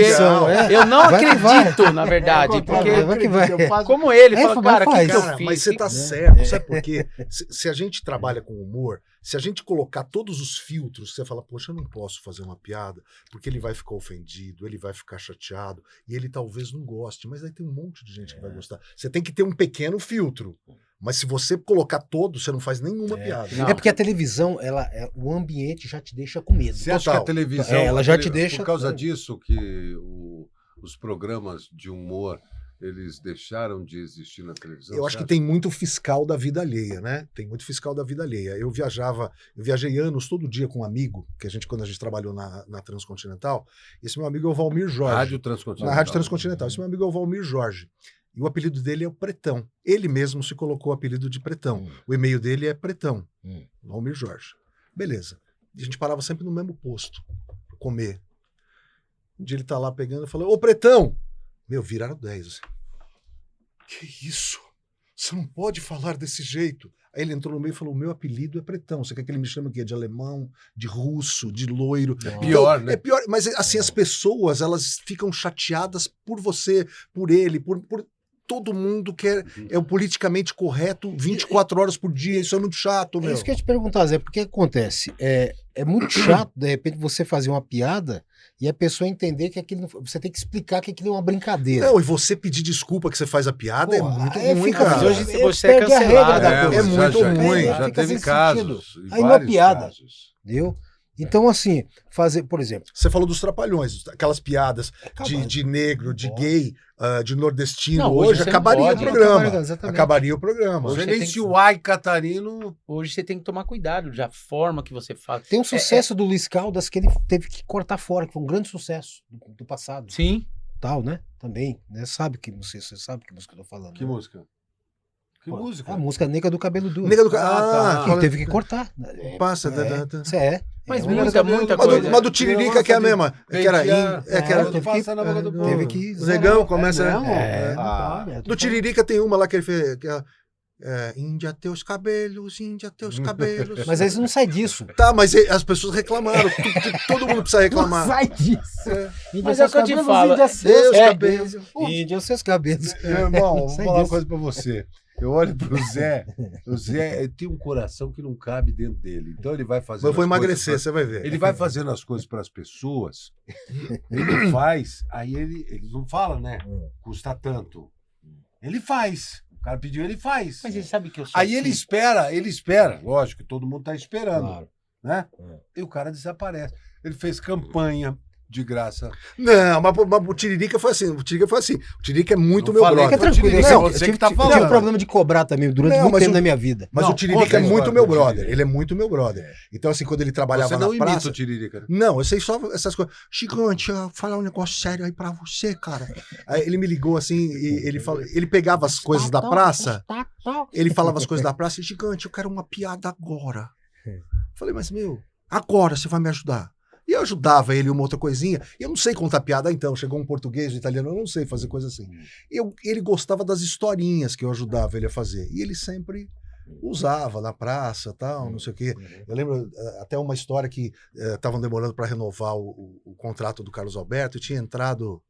eu não Vai que acredito, na verdade, porque vai que vai. Eu faço- como ele fala, mas cara, o que faz. que eu Cara, fiz? mas você Que- tá certo, sabe por quê? Se a gente trabalha com humor, se a gente colocar todos os filtros, você fala, poxa, eu não posso fazer uma piada, porque ele vai ficar ofendido, ele vai ficar chateado, e ele talvez não goste, mas aí tem um monte de gente que vai gostar. Você tem que ter um pequeno filtro, mas se você colocar todos, você não faz nenhuma piada. Não. É porque a televisão, o ambiente já te deixa com medo. Você acha que a Total. televisão. Ela já te deixa- Por causa disso que os programas de humor eles deixaram de existir na televisão? Eu acho que você tem muito fiscal da vida alheia, né? Tem muito fiscal da vida alheia. Eu viajei anos todo dia com um amigo, quando a gente trabalhou na Transcontinental. Esse meu amigo é o Valmir acha? Jorge. Rádio Transcontinental. Na Rádio Transcontinental. Esse meu amigo é o Valmir Jorge. E o apelido dele é o Pretão. Ele mesmo se colocou o apelido de Pretão. O e-mail dele é Pretão. Valmir Jorge. Beleza. E a gente parava sempre no mesmo posto pra comer. Um dia ele tá lá pegando e falou: Ô Pretão! Meu, viraram 10. Assim. Que isso? Você não pode falar desse jeito. Aí ele entrou no meio e falou: o meu apelido é Pretão. Você quer que ele me chame o quê? De alemão, de russo, de loiro? É pior, Então, né? É pior, mas assim, as pessoas, elas ficam chateadas por você, por ele, por todo mundo quer é o politicamente correto 24 horas por dia. Isso é muito chato, É meu. isso que eu ia te perguntar, Zé, porque acontece? É muito chato, de repente, você fazer uma piada e a pessoa entender que aquilo. Você tem que explicar que aquilo é uma brincadeira. Não, e você pedir desculpa que você faz a piada Porra, é muito aí ruim, fica- cara. Mas hoje Ele você é perde a regra cancelado. da coisa. É muito ruim. Já Fica teve sem casos. sentido. e Aí não é vários piada. casos. Entendeu? Então, assim, fazer, por exemplo. Você falou dos trapalhões, aquelas piadas de negro, de gay, de nordestino. Não, hoje hoje você acabaria não o pode. programa. Exatamente. Acabaria o programa. Hoje Não sei você nem tem se que- o ai catarino. Hoje você tem que tomar cuidado da forma que você fala. Tem um sucesso do Luiz Caldas que ele teve que cortar fora, que foi um grande sucesso do passado. Sim. Tal, né? Também, né? Você sabe que música eu tô falando. Que né? música? Que Pô, música? A música Negra do Cabelo Duro. Nega do tá. Que ele teve que cortar. Passa. Isso é. Mas É muita Mas coisa. do Tiririca que é a mesma. Que era teve que- passa na boca do povo. Teve que. O negão começa. É mesmo? É, Ah. não pode, Do Tiririca tem uma lá que ele fez. Que é, Índia teus cabelos, Índia teus cabelos. Mas eles não sai disso. Tá, mas as pessoas reclamaram. Todo mundo precisa reclamar. Sai disso. Índia Mas é seus o que eu te cabelos, falo. Índia seus É. cabelos. Índia seus cabelos. Meu irmão, vou Sai falar uma disso. coisa pra você. Eu olho pro Zé, o Zé tem um coração que não cabe dentro dele. Então ele vai fazer. Eu vou emagrecer, você vai ver. Ele vai fazendo as coisas para as pessoas, ele faz, aí ele não fala, né? Custa tanto. Ele faz. O cara pediu, ele faz. Mas ele sabe que eu sou Aí assim. ele espera, lógico, todo mundo tá esperando, Claro. né? É. E o cara desaparece. Ele fez campanha de graça. Não, mas o Tiririca foi assim. O Tiririca é muito Não meu falei brother. que Fica tranquilo. Não, eu você tive, que tá tive um falando. problema de cobrar também durante Não, muito mas tempo o- da minha vida. Mas Não, o Tiririca conta a é muito história meu do brother. Tiririca. Ele é muito meu brother. Então, assim, quando ele trabalhava Você não na imita praça. o Tiririca, né? Não, eu sei só essas coisas. Gigante, eu vou falar um negócio sério aí pra você, cara. Aí ele me ligou assim e ele pegava as coisas da praça. Ele falava as coisas da praça e, Gigante, eu quero uma piada agora. Falei, mas agora você vai me ajudar. E eu ajudava ele uma outra coisinha. E eu não sei contar piada, então. Chegou um português, um italiano, eu não sei fazer coisa assim. Ele gostava das historinhas que eu ajudava ele a fazer. E ele sempre usava na praça, tal, não sei o quê. Eu lembro até uma história que estavam demorando para renovar o contrato do Carlos Alberto e tinha entrado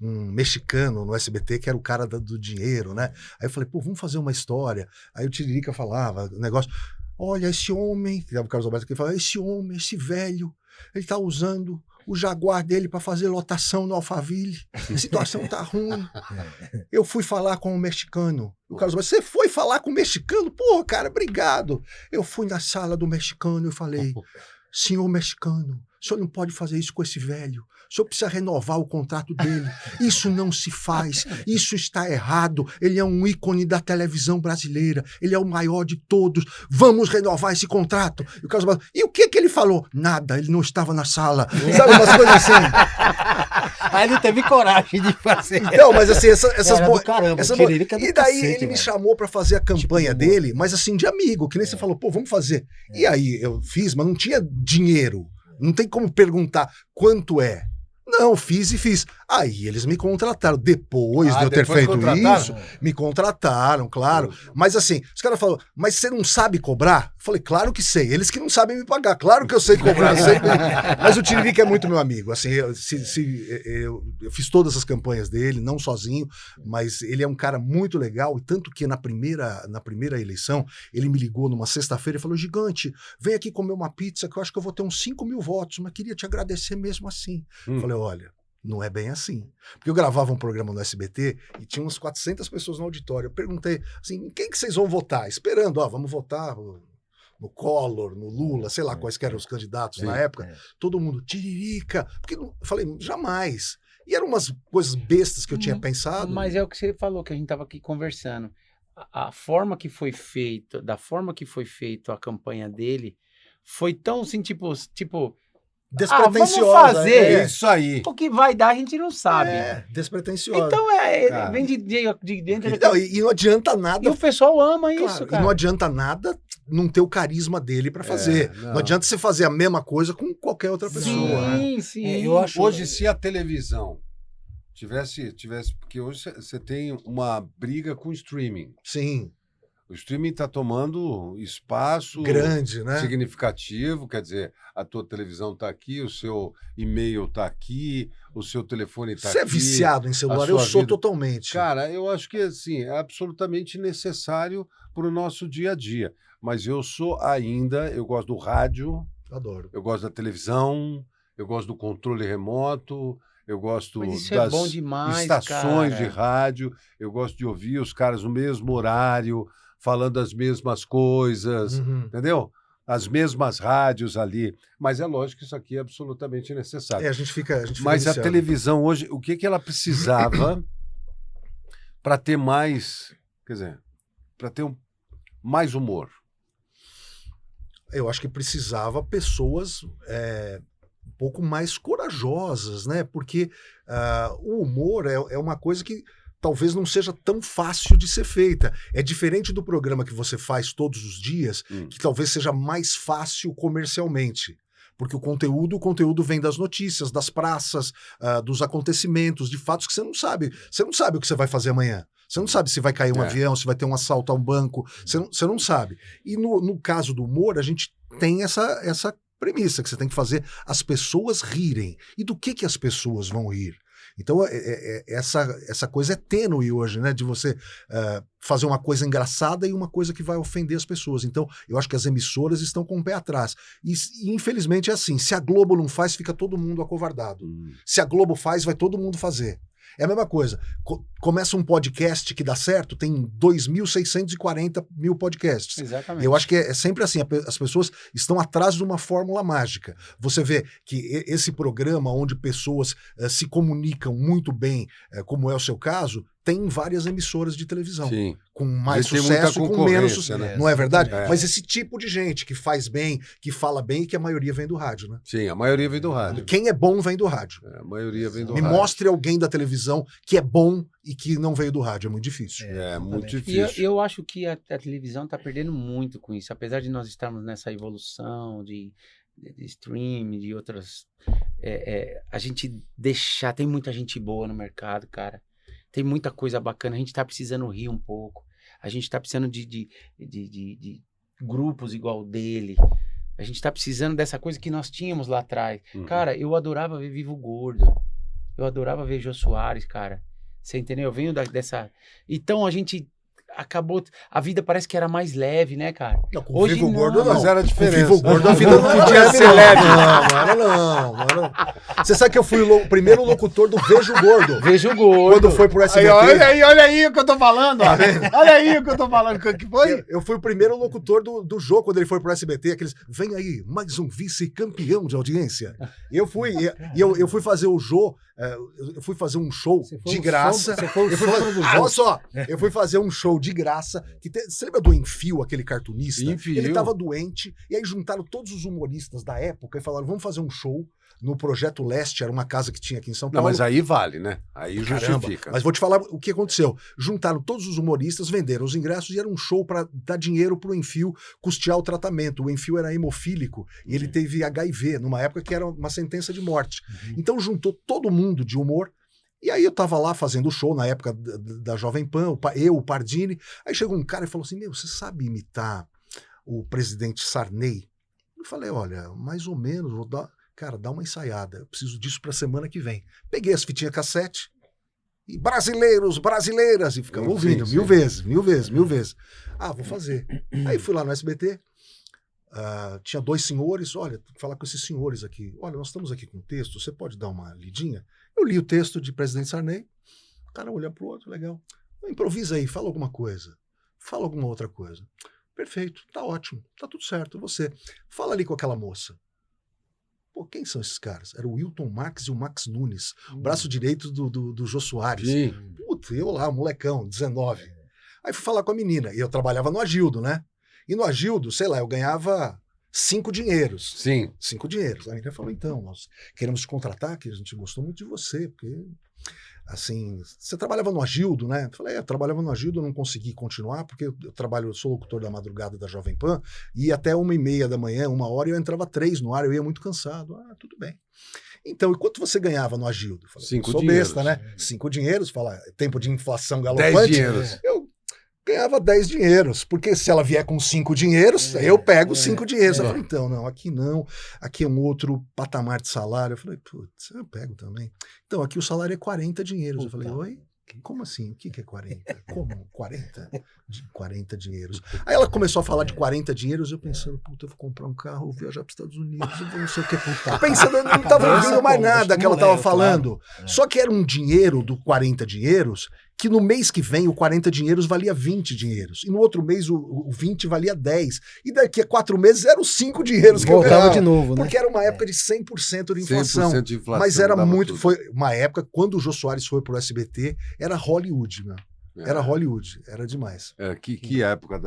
um mexicano no SBT que era o cara do dinheiro, né? Aí eu falei, pô, vamos fazer uma história. Aí o Tiririca falava, o negócio, olha, esse homem, que era o Carlos Alberto, que falava, esse homem, esse velho, ele tá usando o Jaguar dele para fazer lotação no Alphaville. A situação tá ruim. Eu fui falar com o mexicano. O Carlos Alberto, você foi falar com o mexicano? Pô, cara, obrigado. Eu fui na sala do mexicano e falei, senhor mexicano, o senhor não pode fazer isso com esse velho. O senhor precisa renovar o contrato dele. Isso não se faz. Isso está errado. Ele é um ícone da televisão brasileira. Ele é o maior de todos. Vamos renovar esse contrato. E o Carlos Alberto, e o que ele falou? Nada, ele não estava na sala. Sabe umas coisas assim? Aí ele teve coragem de fazer. Então, mas assim, essas Era do caramba, essas o Tiririca é do E daí cacete, ele me velho. chamou pra fazer a campanha Tipo, dele, mas assim, de amigo, que nem você falou, pô, vamos fazer. E aí eu fiz, mas não tinha dinheiro. Não tem como perguntar quanto é. Não, fiz e fiz. Aí eles me contrataram. Depois de eu ter depois feito contrataram? isso, me contrataram, claro. Mas assim, os caras falaram, mas você não sabe cobrar? Eu falei, claro que sei. Eles que não sabem me pagar. Claro que eu sei cobrar. Sempre. Mas o Tiririca é muito meu amigo. Assim, eu fiz todas as campanhas dele, não sozinho, mas ele é um cara muito legal. E tanto que na primeira eleição, ele me ligou numa sexta-feira e falou, Gigante, vem aqui comer uma pizza que eu acho que eu vou ter uns 5.000 votos, mas queria te agradecer mesmo assim. Eu falei, olha, não é bem assim. Porque eu gravava um programa no SBT e tinha umas 400 pessoas no auditório. Eu perguntei assim, quem que vocês vão votar? Esperando, vamos votar no Collor, no Lula, sei lá quais que eram os candidatos na época. Todo mundo, Tiririca. Porque eu falei, jamais. E eram umas coisas bestas que eu tinha pensado. Mas é o que você falou, que a gente estava aqui conversando. A forma que foi feito, da forma que foi feita a campanha dele, foi tão assim, tipo... Despretensiosa. Vamos fazer. É isso aí. O que vai dar a gente não sabe. Despretensiosa. Então Cara. vem de dentro. Não, e não adianta nada. E o pessoal ama Claro, isso, e cara. não adianta nada não ter o carisma dele pra fazer. não. Não adianta você fazer a mesma coisa com qualquer outra pessoa. né? Sim, sim. Eu acho... Hoje, se a televisão tivesse... Porque hoje você tem uma briga com o streaming. Sim, O streaming está tomando espaço grande, né? significativo, quer dizer, a tua televisão está aqui, o seu e-mail está aqui, o seu telefone está aqui. Você é viciado em celular? a Eu sua sou vida. totalmente. Cara, eu acho que assim, é absolutamente necessário para o nosso dia a dia. Mas eu gosto do rádio, Adoro. eu gosto da televisão, eu gosto do controle remoto, eu gosto Mas isso das é bom demais, estações cara. de rádio, eu gosto de ouvir os caras no mesmo horário, falando as mesmas coisas, Uhum. entendeu? As mesmas rádios ali. Mas é lógico que isso aqui é absolutamente necessário. A gente fica Mas a viciado. televisão hoje, o que ela precisava para ter mais, quer dizer, para ter mais humor? Eu acho que precisava pessoas um pouco mais corajosas, né? Porque o humor é uma coisa que talvez não seja tão fácil de ser feita. É diferente do programa que você faz todos os dias, que talvez seja mais fácil comercialmente. Porque o conteúdo vem das notícias, das praças, dos acontecimentos, de fatos que você não sabe. Você não sabe o que você vai fazer amanhã. Você não sabe se vai cair um avião, se vai ter um assalto a um banco. Você não sabe. E no caso do humor, a gente tem essa premissa, que você tem que fazer as pessoas rirem. E do que as pessoas vão rir? Então, essa coisa é tênue hoje, né? De você fazer uma coisa engraçada e uma coisa que vai ofender as pessoas. Então, eu acho que as emissoras estão com o pé atrás. E infelizmente é assim, se a Globo não faz, fica todo mundo acovardado. Se a Globo faz, vai todo mundo fazer. É a mesma coisa. Começa um podcast que dá certo, tem 2.640 mil podcasts. Exatamente. Eu acho que é sempre assim, as pessoas estão atrás de uma fórmula mágica. Você vê que esse programa onde pessoas se comunicam muito bem, como é o seu caso, tem várias emissoras de televisão. Sim. Com mais Tem muita sucesso, com menos sucesso. né? Não é verdade? É. Mas esse tipo de gente que faz bem, que fala bem, que a maioria vem do rádio, né? Sim, a maioria vem do rádio. Quem é bom vem do rádio. A maioria vem do Me rádio. mostre alguém da televisão que é bom e que não veio do rádio. É muito difícil. É muito E difícil. eu acho que a televisão está perdendo muito com isso. Apesar de nós estarmos nessa evolução de stream, de outras... a gente deixar... Tem muita gente boa no mercado, cara. Tem muita coisa bacana. A gente tá precisando rir um pouco. A gente tá precisando de grupos igual o dele. A gente tá precisando dessa coisa que nós tínhamos lá atrás. Cara, eu adorava ver Vivo Gordo. Eu adorava ver Jô Soares, cara. Você entendeu? Eu venho dessa... Então a gente acabou... A vida parece que era mais leve, né, cara? Não, com Hoje o Vivo não. Gordo não. Mas era Com o diferente. Vivo Gordo a vida não podia ser leve. Não era. Você sabe que eu fui o primeiro locutor do Vejo Gordo. Vejo o Gordo. Quando foi pro SBT. Olha aí o que eu tô falando, ó. Olha aí o que eu tô falando. O que foi? Eu fui o primeiro locutor do Jô quando ele foi pro SBT, aqueles, vem aí, mais um vice-campeão de audiência. Eu fui fazer o Jô, eu fui fazer um show de graça. Você foi o sono do Olha jogo. só, eu fui fazer um show de graça. Você lembra do Enfio, aquele cartunista? Enfio. Ele tava doente, e aí juntaram todos os humoristas da época e falaram, vamos fazer um show no Projeto Leste, era uma casa que tinha aqui em São Não, Paulo. mas aí vale, né? Aí Caramba, justifica. mas vou te falar o que aconteceu. Juntaram todos os humoristas, venderam os ingressos e era um show para dar dinheiro pro Enfio custear o tratamento. O Enfio era hemofílico e ele teve HIV, numa época que era uma sentença de morte. Então juntou todo mundo de humor E aí eu tava lá fazendo show na época da Jovem Pan, o Pardini. Aí chegou um cara e falou assim, você sabe imitar o presidente Sarney? Eu falei, olha, mais ou menos, vou dar... Cara, dá uma ensaiada, eu preciso disso pra semana que vem. Peguei as fitinhas cassete, e brasileiros, brasileiras, e ficava ouvindo mil vezes. Ah, vou fazer. Aí fui lá no SBT, tinha 2 senhores, olha, tem que falar com esses senhores aqui. Olha, nós estamos aqui com um texto, você pode dar uma lidinha? Eu li o texto de presidente Sarney, o cara olha pro outro, legal. Improvisa aí, fala alguma coisa. Fala alguma outra coisa. Perfeito, tá ótimo, tá tudo certo, você. Fala ali com aquela moça. Pô, quem são esses caras? Era o Wilton Marques e o Max Nunes, braço direito do Jô Soares. Sim. Puta, eu lá, molecão, 19. Aí fui falar com a menina, e eu trabalhava no Agildo, né? E no Agildo, sei lá, eu ganhava 5 dinheiros. Sim. 5 dinheiros. A menina falou, então, nós queremos te contratar, que a gente gostou muito de você, porque, assim, você trabalhava no Agildo, né? Eu falei, eu trabalhava no Agildo, eu não consegui continuar, porque eu sou locutor da madrugada da Jovem Pan, e até 1h30 da manhã, 1h, eu entrava 3 no ar, eu ia muito cansado. Ah, tudo bem. Então, e quanto você ganhava no Agildo? Eu falei, 5 sou dinheiros. besta, né? 5 dinheiros, fala, tempo de inflação 10 galopante. dinheiros. Eu ganhava 10 dinheiros, porque se ela vier com 5 dinheiros, eu pego 5 dinheiros. Eu falei, então, não, aqui é um outro patamar de salário. Eu falei, putz, eu pego também. Então, aqui o salário é 40 dinheiros. Eu falei, oi? Como assim? O que é 40? Como? 40? 40 dinheiros. Aí ela começou a falar de 40 dinheiros, eu pensando, puta, eu vou comprar um carro, vou viajar para os Estados Unidos, eu vou não sei o que. Pensando, eu não estava ouvindo mais nada que ela estava falando. Só que era um dinheiro do 40 dinheiros, que no mês que vem o 40 dinheiros valia 20 dinheiros. E no outro mês o 20 valia 10. E daqui a 4 meses eram 5 dinheiros que eu ganhava. Voltava de novo, né? Porque era uma época de 100% de inflação. 100% de inflação. Mas era dava muito. tudo. Foi uma época, quando o Jô Soares foi pro SBT, era Hollywood, meu. Era Hollywood, era demais. Que época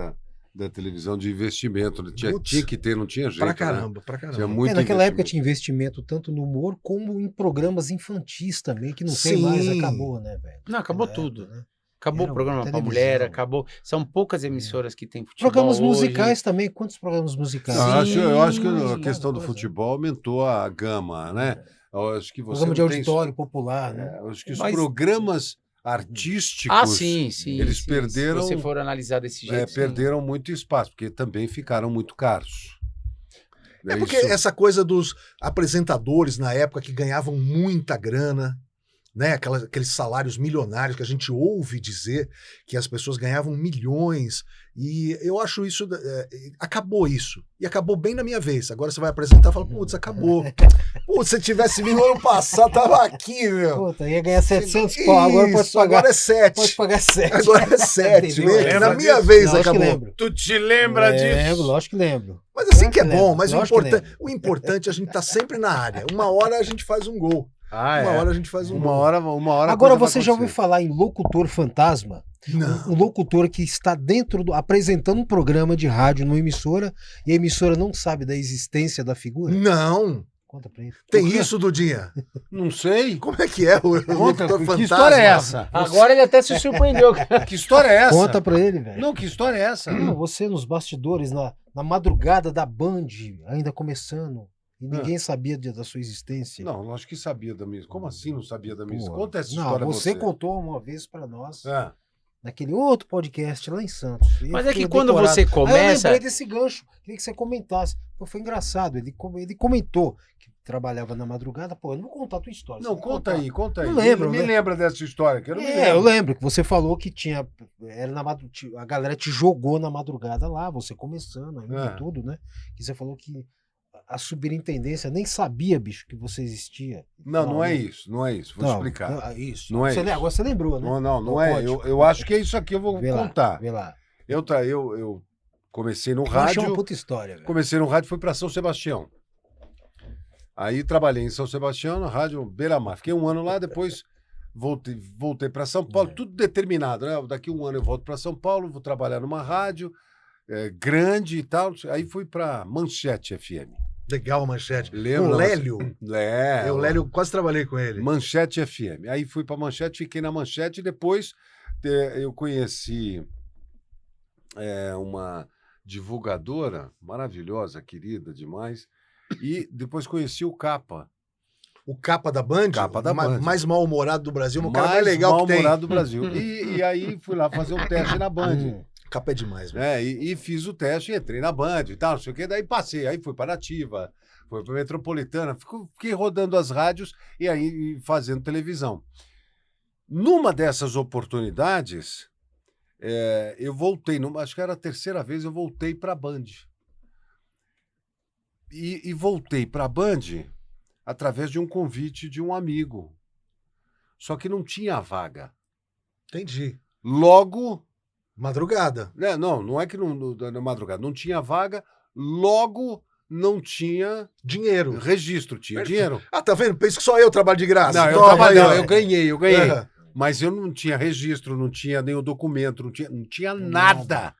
da televisão de investimento. Né? Tinha que ter, não tinha jeito. Pra caramba, né? pra caramba. Tinha muito naquela época investimento. tinha investimento tanto no humor como em programas infantis também, que não tem Sim. mais, acabou, né, velho? Não, acabou Na tudo. época, né? Acabou Era o programa pra televisão. mulher, acabou. São poucas emissoras que tem futebol Programas hoje. musicais também, quantos programas musicais? Não, eu acho que a Sim, questão do coisa. futebol aumentou a gama, né? Eu acho que você Programa de não tem- auditório popular, né? eu acho que os Mas- programas artísticos Ah, sim. eles sim. perderam- Se você for analisar desse jeito, sim. perderam muito espaço, porque também ficaram muito caros. É porque Isso- essa coisa dos apresentadores na época que ganhavam muita grana, né? Aqueles salários milionários que a gente ouve dizer que as pessoas ganhavam milhões. E eu acho isso. Acabou isso. E acabou bem na minha vez. Agora você vai apresentar e fala, putz, acabou. Putz, se tivesse vindo ano passado, tava aqui, meu. Puta, ia ganhar 700 pau, agora pode Isso, pagar. agora é 7. Pode pagar 7. Agora é 7. Entendeu? né? Lembra Na minha disso? vez Lógico que acabou. lembro. Tu te lembra Lembro, lógico que lembro. Mas assim que é Lógico que bom, lembro, mas lógico que o importante é a gente estar sempre na área. Uma hora a gente faz um gol. Ah, Uma é. hora a gente faz um Uma gol. hora a Agora coisa vai você já ouviu acontecer. falar em locutor fantasma? Não. Um locutor que está apresentando um programa de rádio numa emissora e a emissora não sabe da existência da figura? Não. Conta pra ele. Tem isso, Dudinha? Não sei. Como é que é o Conta, locutor que fantasma? história é essa? Agora ele até se surpreendeu. Que história é essa? Conta pra ele, velho. Não, que história é essa? Não, você nos bastidores, na madrugada da Band, ainda começando, e ninguém sabia da sua existência. Não, eu acho que sabia da minha. Como assim não sabia da minha? Pô, Conta essa não, história você contou uma vez pra nós, É. naquele outro podcast lá em Santos. E Mas eu é que fiquei quando decorado. você Aí eu começa. lembrei desse gancho, queria que você comentasse. Pô, foi engraçado, ele comentou que trabalhava na madrugada. Pô, eu não vou contar a tua história. Não, você vai conta contar. aí, conta aí. Não lembro, Me né? lembra dessa história, que eu não me Eu lembro. lembro que você falou que tinha. A galera te jogou na madrugada lá, você começando ainda e tudo, né? Que você falou que a superintendência nem sabia, bicho, que você existia. Não é isso, não é isso. Vou Não, explicar. não, isso. Não é Você isso. Agora você lembrou, né? Não é. pode. Eu acho que é isso aqui, eu vou Vê contar. Lá, vê lá. Eu comecei no Eu achei rádio. uma puta história, velho. Comecei no rádio, fui para São Sebastião. Aí trabalhei em São Sebastião, na rádio Beira-Mar. Fiquei um ano lá, depois voltei para São Paulo, tudo determinado, né? Daqui um ano eu volto para São Paulo, vou trabalhar numa rádio grande e tal. Aí fui para Manchete FM. Legal, Manchete. Lembra? O Lélio. O O Lélio, quase trabalhei com ele. Manchete FM. Aí fui para Manchete, fiquei na Manchete e depois eu conheci uma divulgadora maravilhosa, querida demais, e depois conheci o Capa. O capa da Band, Capa da Band. mais mal-humorado do Brasil, o cara mais legal que tem. mal-humorado do Brasil. E aí fui lá fazer um teste na Band. Capa é demais, velho. E fiz o teste, entrei na Band e tal, não sei o que, daí passei. Aí fui para Nativa, fui para Metropolitana, fiquei rodando as rádios e aí fazendo televisão. Numa dessas oportunidades, eu voltei, acho que era a terceira vez, eu voltei para a Band. E voltei para a Band através de um convite de um amigo. Só que não tinha vaga. Entendi. Logo... Madrugada. Não é que na madrugada. Não tinha vaga, logo não tinha Dinheiro. registro, tinha dinheiro. Ah, tá vendo? Pensa que só eu trabalho de graça. Não, Toma aí, ó. eu ganhei. Aham. Mas eu não tinha registro, não tinha nenhum documento, não tinha nada.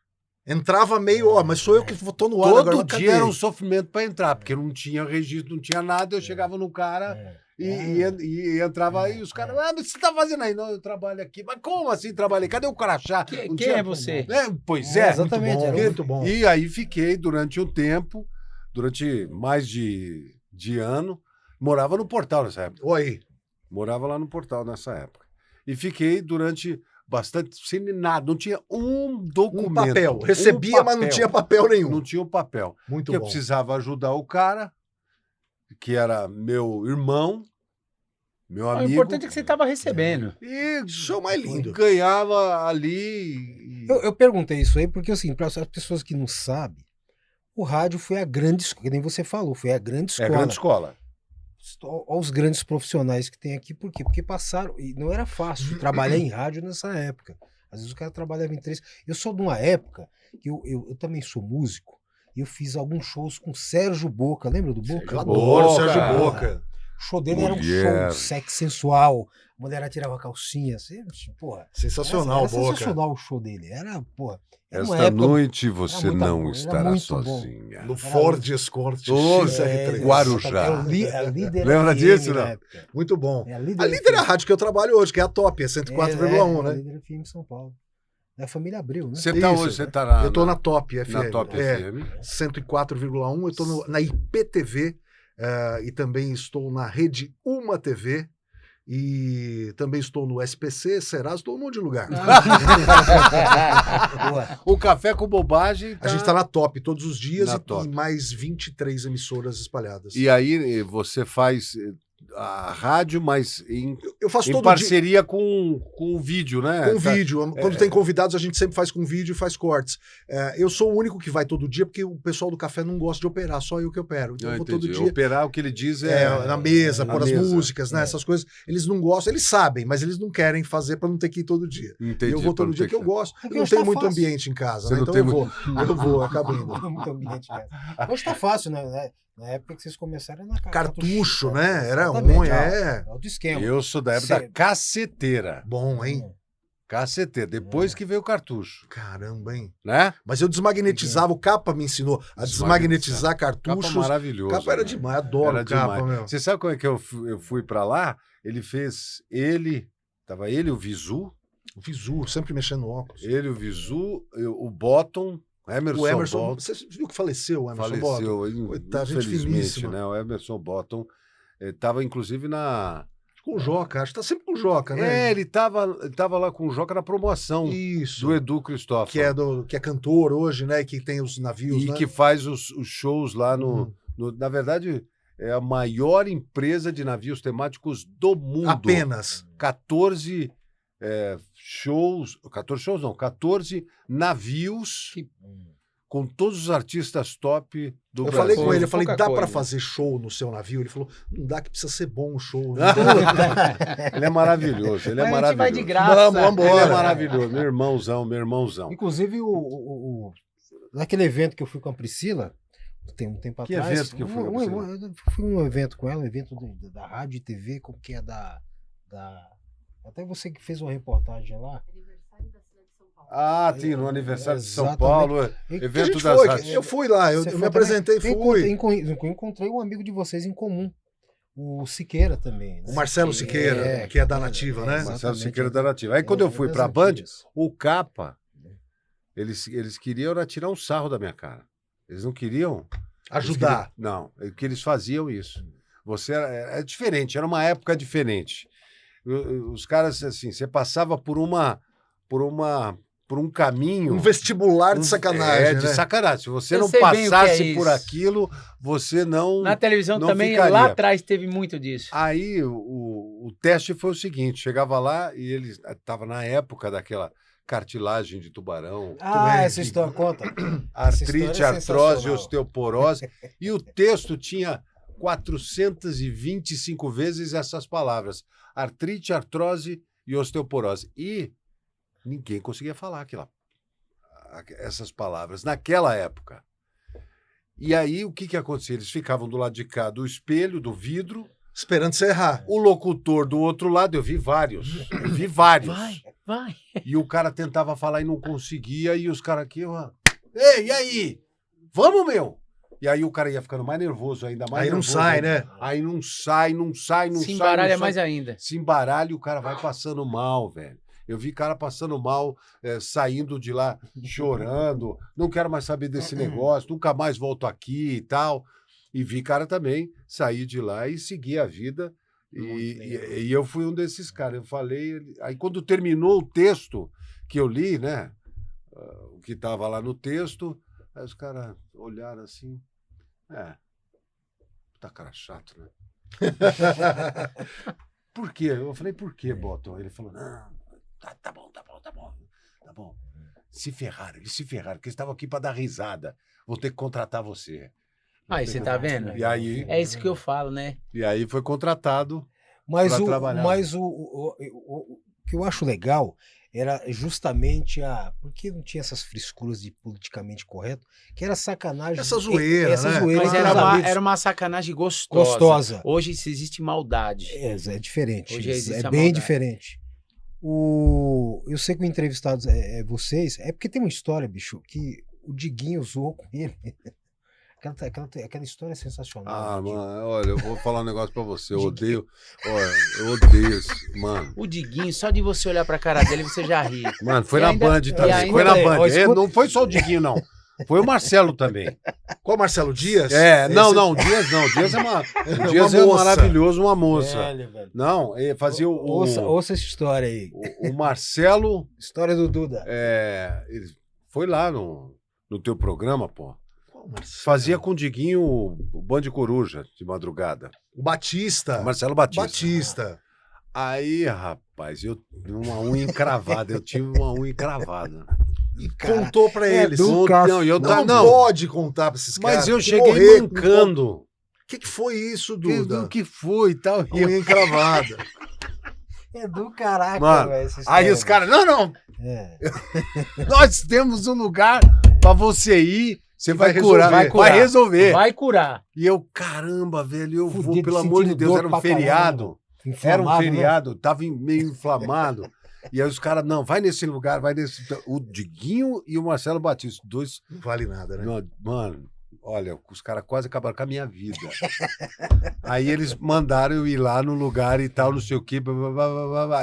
Entrava meio, mas sou eu que tô no ar agora. Todo dia era um sofrimento para entrar, porque não tinha registro, não tinha nada. Eu chegava no cara e entrava aí, os caras, mas você tá fazendo aí? Não, eu trabalho aqui. Mas como assim trabalhei? Cadê o crachá? Quem tinha... é você? Pois é. Exatamente. Muito bom. E aí fiquei durante um tempo, durante mais de ano, morava no Portal nessa época. Oi. Morava lá no Portal nessa época. E fiquei durante bastante, sem nada, não tinha um documento. Um papel. Recebia, mas não tinha papel nenhum. Não tinha um papel. Muito Porque eu bom. precisava ajudar o cara, que era meu irmão, meu O amigo. importante é que você estava recebendo. E Isso é o mais lindo. ganhava ali. Eu perguntei isso aí porque, assim, para as pessoas que não sabem, o rádio foi a grande escola, que nem você falou, foi a grande É escola. grande escola. Olha os grandes profissionais que tem aqui, por quê? Porque passaram, e não era fácil trabalhar em rádio nessa época. Às vezes o cara trabalhava em 3. Eu sou de uma época que eu também sou músico, e eu fiz alguns shows com Sérgio Boca, lembra do Boca? Eu adoro Boca. Sérgio Boca. O show dele era um Mulher. show sexo sensual, a mulher tirava a calcinha, assim, porra. Sensacional, Era Boca. sensacional o show dele, era, porra. Era uma Esta época- noite você muito não bom, era estará muito bom. sozinha. No Ford Escort Ô, XR3. Guarujá. É a líder Lembra FM disso, na não? época. Muito bom. É A líder é a rádio que eu trabalho hoje, que é a Top, é 104,1, A né? líder FM São Paulo. Da família Abreu, né? Você tá Isso. hoje, você tá na, Eu tô na Top FM. na Top É, FM. 104,1. Eu tô na IPTV e também estou na Rede Uma TV. E também estou no SPC, Serasa, estou em um monte de lugar. Boa. O Café com Bobagem A gente tá na Top todos os dias Na e Top. mais 23 emissoras espalhadas. E aí você faz a rádio, mas Eu faço em todo dia parceria com o vídeo, né? com vídeo. Quando tem convidados, a gente sempre faz com vídeo e faz cortes. Eu sou o único que vai todo dia, porque o pessoal do café não gosta de operar, só eu que opero. Então eu vou todo dia. Operar o que ele diz Na mesa, na pôr as mesa. músicas, né? Essas coisas. Eles não gostam, eles sabem, mas eles não querem fazer pra não ter que ir todo dia. Entendi, eu vou pra todo não dia ter que eu que- gosto. Porque Eu não hoje tenho tá muito fácil. ambiente em casa, Você né? não Então tem eu vou, acabo indo. Muito ambiente, cara. Hoje tá fácil, né? Na época que vocês começaram na Cartucho, né? Era Exatamente, ruim, é. Alto esquema. Eu sou da época da caceteira. Bom, hein? Caceteira, depois que veio o cartucho, Caramba, hein? né? Mas eu desmagnetizava, o Capa me ensinou a desmagnetizar Capa cartuchos. maravilhoso. Capa era né? demais, adoro Era o Capa, demais. meu. Você sabe como é que eu fui pra lá? Tava ele, o Visu, O Visu, sempre mexendo no óculos. o Visu, o Bottom, O Emerson, Bottom, você viu que faleceu, o Emerson Bottom? faleceu, Coitado, gente infelizmente, finíssima. né? O Emerson Bottom estava inclusive na... Com o Joca, acho que tá sempre com o Joca, né? ele tava lá com o Joca na promoção Isso. do Edu Cristóvão. Que é cantor hoje, né? Que tem os navios, E né? que faz os shows lá Uhum. na verdade, é a maior empresa de navios temáticos do mundo. Apenas. 14 shows, 14 navios Que- com todos os artistas top do Eu Brasil. falei com ele, eu falei, Pouca dá pra coisa. fazer show no seu navio? Ele falou, não dá que precisa ser bom o show. Né? Ele é maravilhoso, ele é Mas a gente vai de maravilhoso. graça. Vamos Ele é embora. maravilhoso, meu irmãozão. Inclusive, naquele evento que eu fui com a Priscila, tem um tempo Que atrás. evento que eu fui com a Priscila? Eu fui num evento com ela, um evento da rádio e TV, como que é da. Até você que fez uma reportagem lá. Aniversário da cidade de São Paulo. Ah, tem no aniversário de São Exatamente. Paulo, E- Que a evento gente das foi, rádios. eu fui lá, eu Você me foi apresentei, também? fui. Encontrei um amigo de vocês em comum, o Siqueira também. Né? O Marcelo Siqueira, que é da Nativa, né? Marcelo exatamente. Siqueira da Nativa. Aí quando eu fui das pra Band, antigas. o Capa, eles queriam era tirar um sarro da minha cara. Eles não queriam Ajudar. Não, é que eles faziam isso. Você é diferente, era uma época diferente. Os caras, assim, você passava por um caminho... Um vestibular de sacanagem, de né? sacanagem. Se você Eu não sei bem o que é passasse por isso. aquilo, você não... Na televisão não também, ficaria. lá atrás teve muito disso. Aí o teste foi o seguinte, chegava lá e ele estava na época daquela cartilagem de tubarão, Essa história conta. artrite, história é artrose, sensacional. osteoporose, e o texto tinha 425 vezes essas palavras, artrite, artrose e osteoporose. E ninguém conseguia falar essas palavras naquela época. E aí, o que acontecia? Eles ficavam do lado de cá do espelho, do vidro, Esperando você errar. o locutor do outro lado, eu vi vários. Vai. E o cara tentava falar e não conseguia, e os caras aqui, ei, e aí? Vamos, meu! E aí o cara ia ficando mais nervoso, ainda mais Aí não nervoso, sai, né? Aí não sai. Se embaralha não mais sai. ainda. Se embaralha e o cara vai passando mal, velho. Eu vi cara passando mal, saindo de lá chorando, não quero mais saber desse negócio, nunca mais volto aqui e tal. E vi cara também sair de lá e seguir a vida. E eu fui um desses caras. Eu falei. Aí quando terminou o texto que eu li, né? O que estava lá no texto, aí os caras olharam assim. Tá cara chato, né? Por quê? Eu falei, por quê, Boto? Ele falou, não, tá bom. Eles se ferraram, porque eles estavam aqui para dar risada. Vou ter que contratar você. Aí, você tá vendo? E aí, É isso que eu falo, né? e aí foi contratado. Mas, pra trabalhar. o que eu acho legal era justamente porque não tinha essas frescuras de politicamente correto, que era sacanagem. Essa zoeira, essa né? zoeira Mas entre os amigos. era uma sacanagem gostosa. Gostosa. Hoje existe maldade. É diferente. Hoje existe É a bem maldade. diferente. Eu sei que o entrevistado vocês, é porque tem uma história, bicho, que o Diguinho zoou com ele. Aquela história é sensacional. Ah, Diguinho. mano, olha, eu vou falar um negócio pra você. Eu odeio isso, mano. O Diguinho, só de você olhar pra cara dele, você já ri. Mano, foi E na ainda- Band e também. ainda- Foi na Ó, Band. escuta- Não foi só o Diguinho, não. Foi o Marcelo também. Qual Marcelo Dias? Não, Dias não. Dias o Dias é moça. maravilhoso, uma moça. Velho. Não, ele fazia Ouça essa história aí. o Marcelo. História do Duda. Ele foi lá no teu programa, pô. Qual Marcelo? Fazia com o Diguinho o Band Coruja de madrugada. O Batista. Marcelo Batista. Batista. Aí, rapaz, eu uma unha encravada. Eu tive uma unha encravada. E contou pra eles. do caso. Não pode contar pra esses caras. Mas eu que cheguei morrer com- mancando. O que foi isso, O Duda? que foi e tal. A unha encravada. É do caraca, Mano, velho, essa história, Aí os caras, não, É. nós temos um lugar pra você ir, você vai vai curar, resolver. vai resolver. Vai curar. E eu, caramba, velho, eu vou, Fudido, pelo amor de sentindo Deus, dor era um pra caramba, feriado. Era um Inflamado, né? feriado, tava meio inflamado. E aí os caras, não, vai nesse lugar, vai nesse. O Diguinho e o Marcelo Batista, os dois. Não vale nada, né? Mano, olha, os caras quase acabaram com a minha vida. Aí eles mandaram eu ir lá no lugar e tal, não sei o quê. Blá, blá, blá, blá, blá.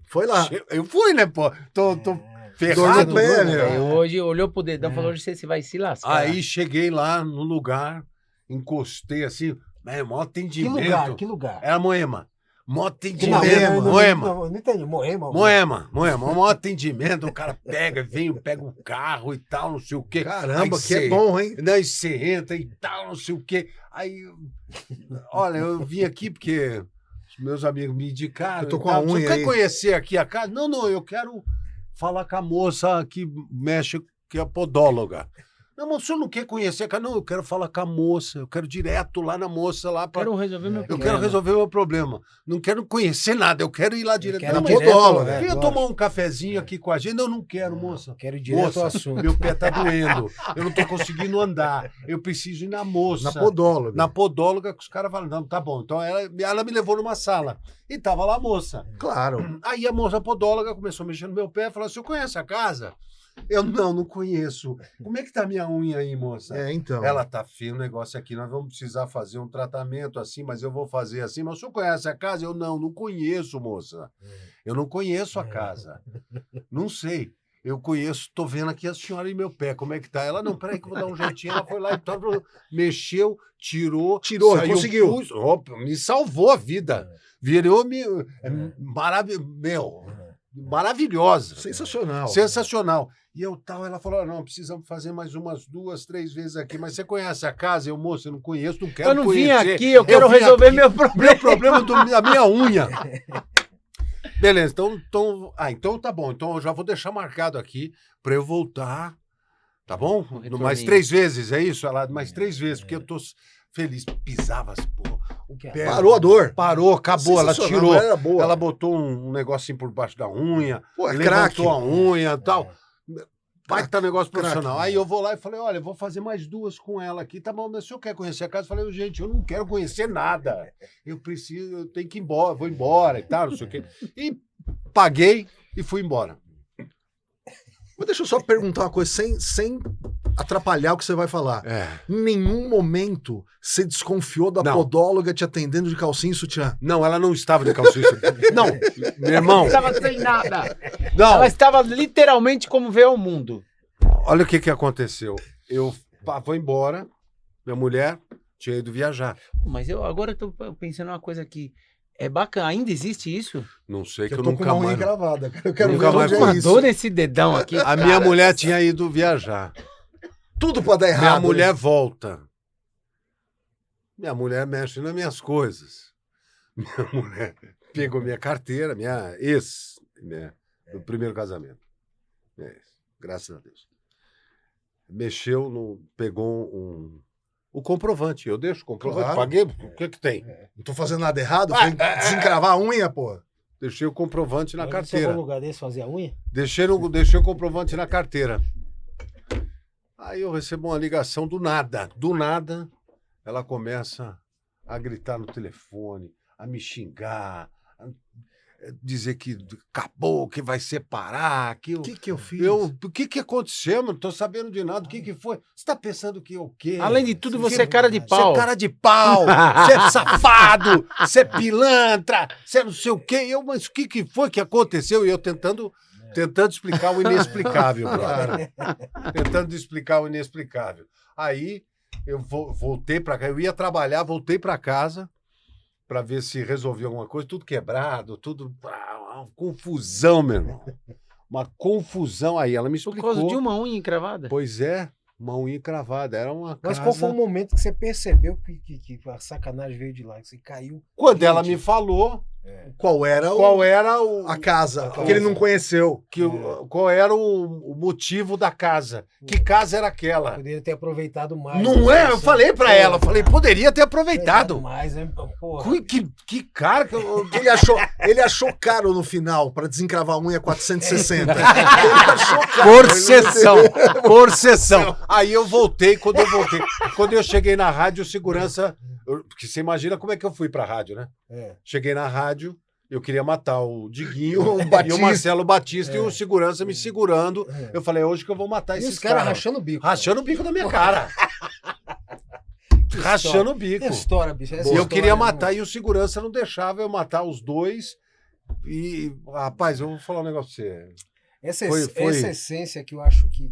Foi lá. Eu fui, né, pô? Tô Dor ferrado. no pé, né? meu. Aí hoje olhou pro dedão e falou: hoje você vai se lascar. Aí cheguei lá no lugar, encostei assim, maior atendimento. Que lugar? Era Moema. Mó Não, atendimento, não Moema. Não entendi, Moema. Moema, maior atendimento, o cara pega um carro e tal, não sei o quê. Caramba, Aí que é bom, hein? Daí você entra e tal, não sei o quê. Aí, olha, eu vim aqui porque os meus amigos me indicaram. Eu tô e com a tal. Você unha quer aí. conhecer aqui a casa? Não, eu quero falar com a moça que mexe, que é a podóloga. Não, mas o senhor não quer conhecer a casa? Não, eu quero falar com a moça, eu quero direto lá na moça, lá pra... Quero resolver meu Eu problema. quero resolver o meu problema. Não quero conhecer nada, eu quero ir lá direto. quero Não, direto, podóloga. é, Queria lógico. tomar um cafezinho aqui com a gente. Não quero, moça. Quero ir direto Moça, ao assunto. meu pé tá doendo. Eu não tô conseguindo andar. Eu preciso ir na moça. Na podóloga. Na podóloga, que os caras falam, não, tá bom. Então ela me levou numa sala. E tava lá a moça. Claro. Aí a moça podóloga começou a mexer no meu pé e falou assim: "O senhor conhece a casa?" Eu, não conheço. Como é que tá minha unha aí, moça? É, então. Ela tá feio o negócio aqui, nós vamos precisar fazer um tratamento assim, mas eu vou fazer assim. Mas o senhor conhece a casa? Eu, não conheço, moça. Eu não conheço a casa. Não sei. eu conheço, tô vendo aqui a senhora em meu pé, como é que tá? Ela, não, peraí que eu vou dar um jeitinho. Ela foi lá e tal, mexeu, tirou, saiu, conseguiu. Opa, me salvou a vida. Virou-me maravilhosa. Sensacional. Sensacional. E eu tal, ela falou: não, precisamos fazer mais umas 2, 3 vezes aqui. Mas você conhece a casa? Eu, moço, eu não conheço, não quero Eu não conhecer. vim aqui, eu quero vim resolver aqui. meu problema. Meu problema da minha unha. Beleza, então tá bom. Então eu já vou deixar marcado aqui para eu voltar, tá bom? retorninho. Mais 3 vezes, é isso? Ela, mais 3 vezes, porque eu tô feliz. Pisava as porra. O pé. Parou a dor. Parou, acabou, ela Sensacional, tirou. era boa. Ela botou um negocinho por baixo da unha, Pô, é levantou craque. a unha e tal. Vai que tá negócio Craque. profissional. Aí eu vou lá e falei: olha, eu vou fazer mais 2 com ela aqui. Tá bom, mas o senhor quer conhecer a casa? Eu falei: gente, eu não quero conhecer nada. Eu tenho que ir embora, vou embora e tal, não sei o quê. E paguei e fui embora. Mas deixa eu só perguntar uma coisa, sem atrapalhar o que você vai falar. Em nenhum momento você desconfiou da Não. podóloga te atendendo de calcinha e sutiã? Não, ela não estava de calcinha. Não, meu irmão. Estava sem nada. Não, Ela estava literalmente como veio ao mundo. olha o que aconteceu. Eu vou embora, minha mulher tinha ido viajar. Mas eu agora tô pensando uma coisa que é bacana. Ainda existe isso? Não sei que Eu eu tô com nunca uma unha mais. encravada, cara. Eu quero Nunca ver mais onde Uma é isso. dor nesse dedão aqui. A minha mulher tinha ido viajar. Tudo pra dar errado. Minha né? mulher volta. Minha mulher mexe nas minhas coisas. Minha mulher pegou minha carteira, minha ex, né, do primeiro casamento. Minha ex, graças a Deus. Mexeu, pegou o comprovante. Eu deixo o comprovante, Claro. paguei, o que tem? Não tô fazendo nada errado. Foi desencravar a unha, pô. Deixei o comprovante na Você carteira. foi num lugar desse fazer a unha? Deixei o comprovante na carteira. Aí eu recebo uma ligação do nada. Do nada, ela começa a gritar no telefone, a me xingar, a dizer que acabou, que vai separar, que O que eu fiz? o que aconteceu? Não tô sabendo de nada. O que foi? Você tá pensando que o quê? Além de tudo, você é cara de Você pau. é cara de pau, você é safado, você é pilantra, você é não sei o quê. Mas o que foi que aconteceu? E eu tentando explicar o inexplicável, brother. Tentando explicar o inexplicável. Aí eu voltei para cá, eu ia trabalhar, voltei para casa para ver se resolvia alguma coisa, tudo quebrado, tudo uma confusão, meu irmão. Uma confusão. Aí ela me Por explicou. causa de uma unha encravada. Pois é, uma unha encravada. Era uma Mas casa... qual foi o momento que você percebeu que a sacanagem veio de lá? Que você caiu? Quando ela me falou Qual era qual era a casa casa. que ele não conheceu? qual era o motivo da casa. Que casa era aquela? Poderia ter aproveitado mais. Não é? Eu falei pra ela, falei, poderia ter aproveitado. mais, né? Porra. Que cara que eu... Ele achou caro no final pra desencravar a unha 460. Ele achou caro. Por sessão. Aí eu voltei, quando eu cheguei na rádio, segurança... Porque você imagina como é que eu fui pra rádio, né? Cheguei na rádio, eu queria matar o Diguinho e o Marcelo Batista e o segurança me segurando. Eu falei, é hoje que eu vou matar E esses os caras caras. rachando o bico. Rachando o bico da minha cara. Rachando o bico. Essa história, bicho. E eu queria matar e o segurança não deixava eu matar os dois. E, rapaz, eu vou falar um negócio pra você. Essa Foi. essência que eu acho que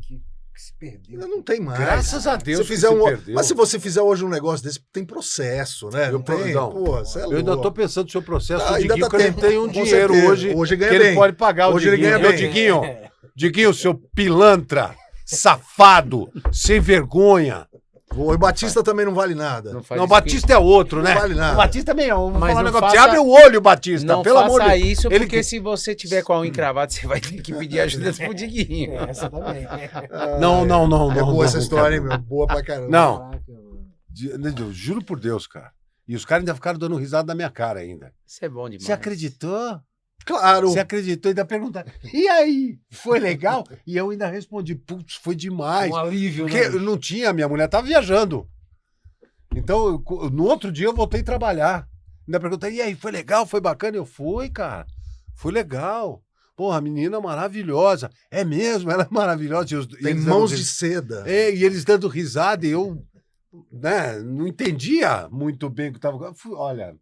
se perdeu. Não tem mais. Graças a Deus Se fizer que um... se perdeu. Mas se você fizer hoje um negócio desse, tem processo, né? Eu, Não tem? não, Pô, você é eu ainda louco. tô pensando no seu processo do Ainda Diguinho, dá que ele tempo, tem um com dinheiro certeza. hoje Hoje ganha que ele bem. pode pagar Hoje o ele Diguinho. ganha Meu bem. Diguinho, Diguinho, seu pilantra, safado, sem vergonha. O Batista também não vale nada. Não faz Não, o isso Batista é outro, né? Não vale nada. O Batista também é. Vou Mas falar um não negócio. faça- Você abre o olho, Batista, Não pelo amor de faça Deus. isso, Ele porque que- se você tiver com a unha encravada, você vai ter que pedir ajuda pro Diguinho. Essa também. Não. É boa essa não, história, hein, cara. meu? Boa pra caramba. Não, Caraca, mano. eu juro por Deus, cara. E os caras ainda ficaram dando risada na minha cara ainda. Isso é bom demais. Você acreditou? Claro. Você acreditou? Ainda perguntaram, e aí? Foi legal? E eu ainda respondi, putz, foi demais. Um alívio, Porque eu né? não tinha, minha mulher estava viajando. Então, no outro dia eu voltei a trabalhar. Ainda perguntei, e aí, foi legal? Foi bacana? Eu fui, cara. Foi legal. Porra, a menina maravilhosa. É mesmo, ela é maravilhosa. E Tem eles mãos dando de seda. e eles dando risada e eu, né, não entendia muito bem o que estava. Olha,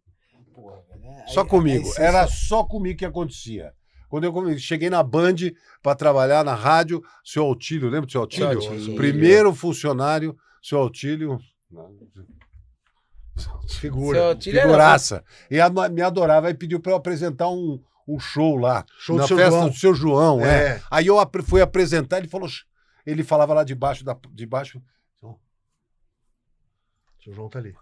Porra, né? só Aí- comigo. aí você Era só- só comigo que acontecia. Quando eu cheguei na Band para trabalhar na rádio, seu Autílio, lembra do seu Autílio? Seu Autílio. Primeiro funcionário, seu Autílio. Figura. Seu Autílio era- Figuraça. E me adorava e pediu para eu apresentar um show lá. Show na do seu festa João. do seu João, É. Aí eu fui apresentar, ele falava lá de baixo. Seu João tá ali.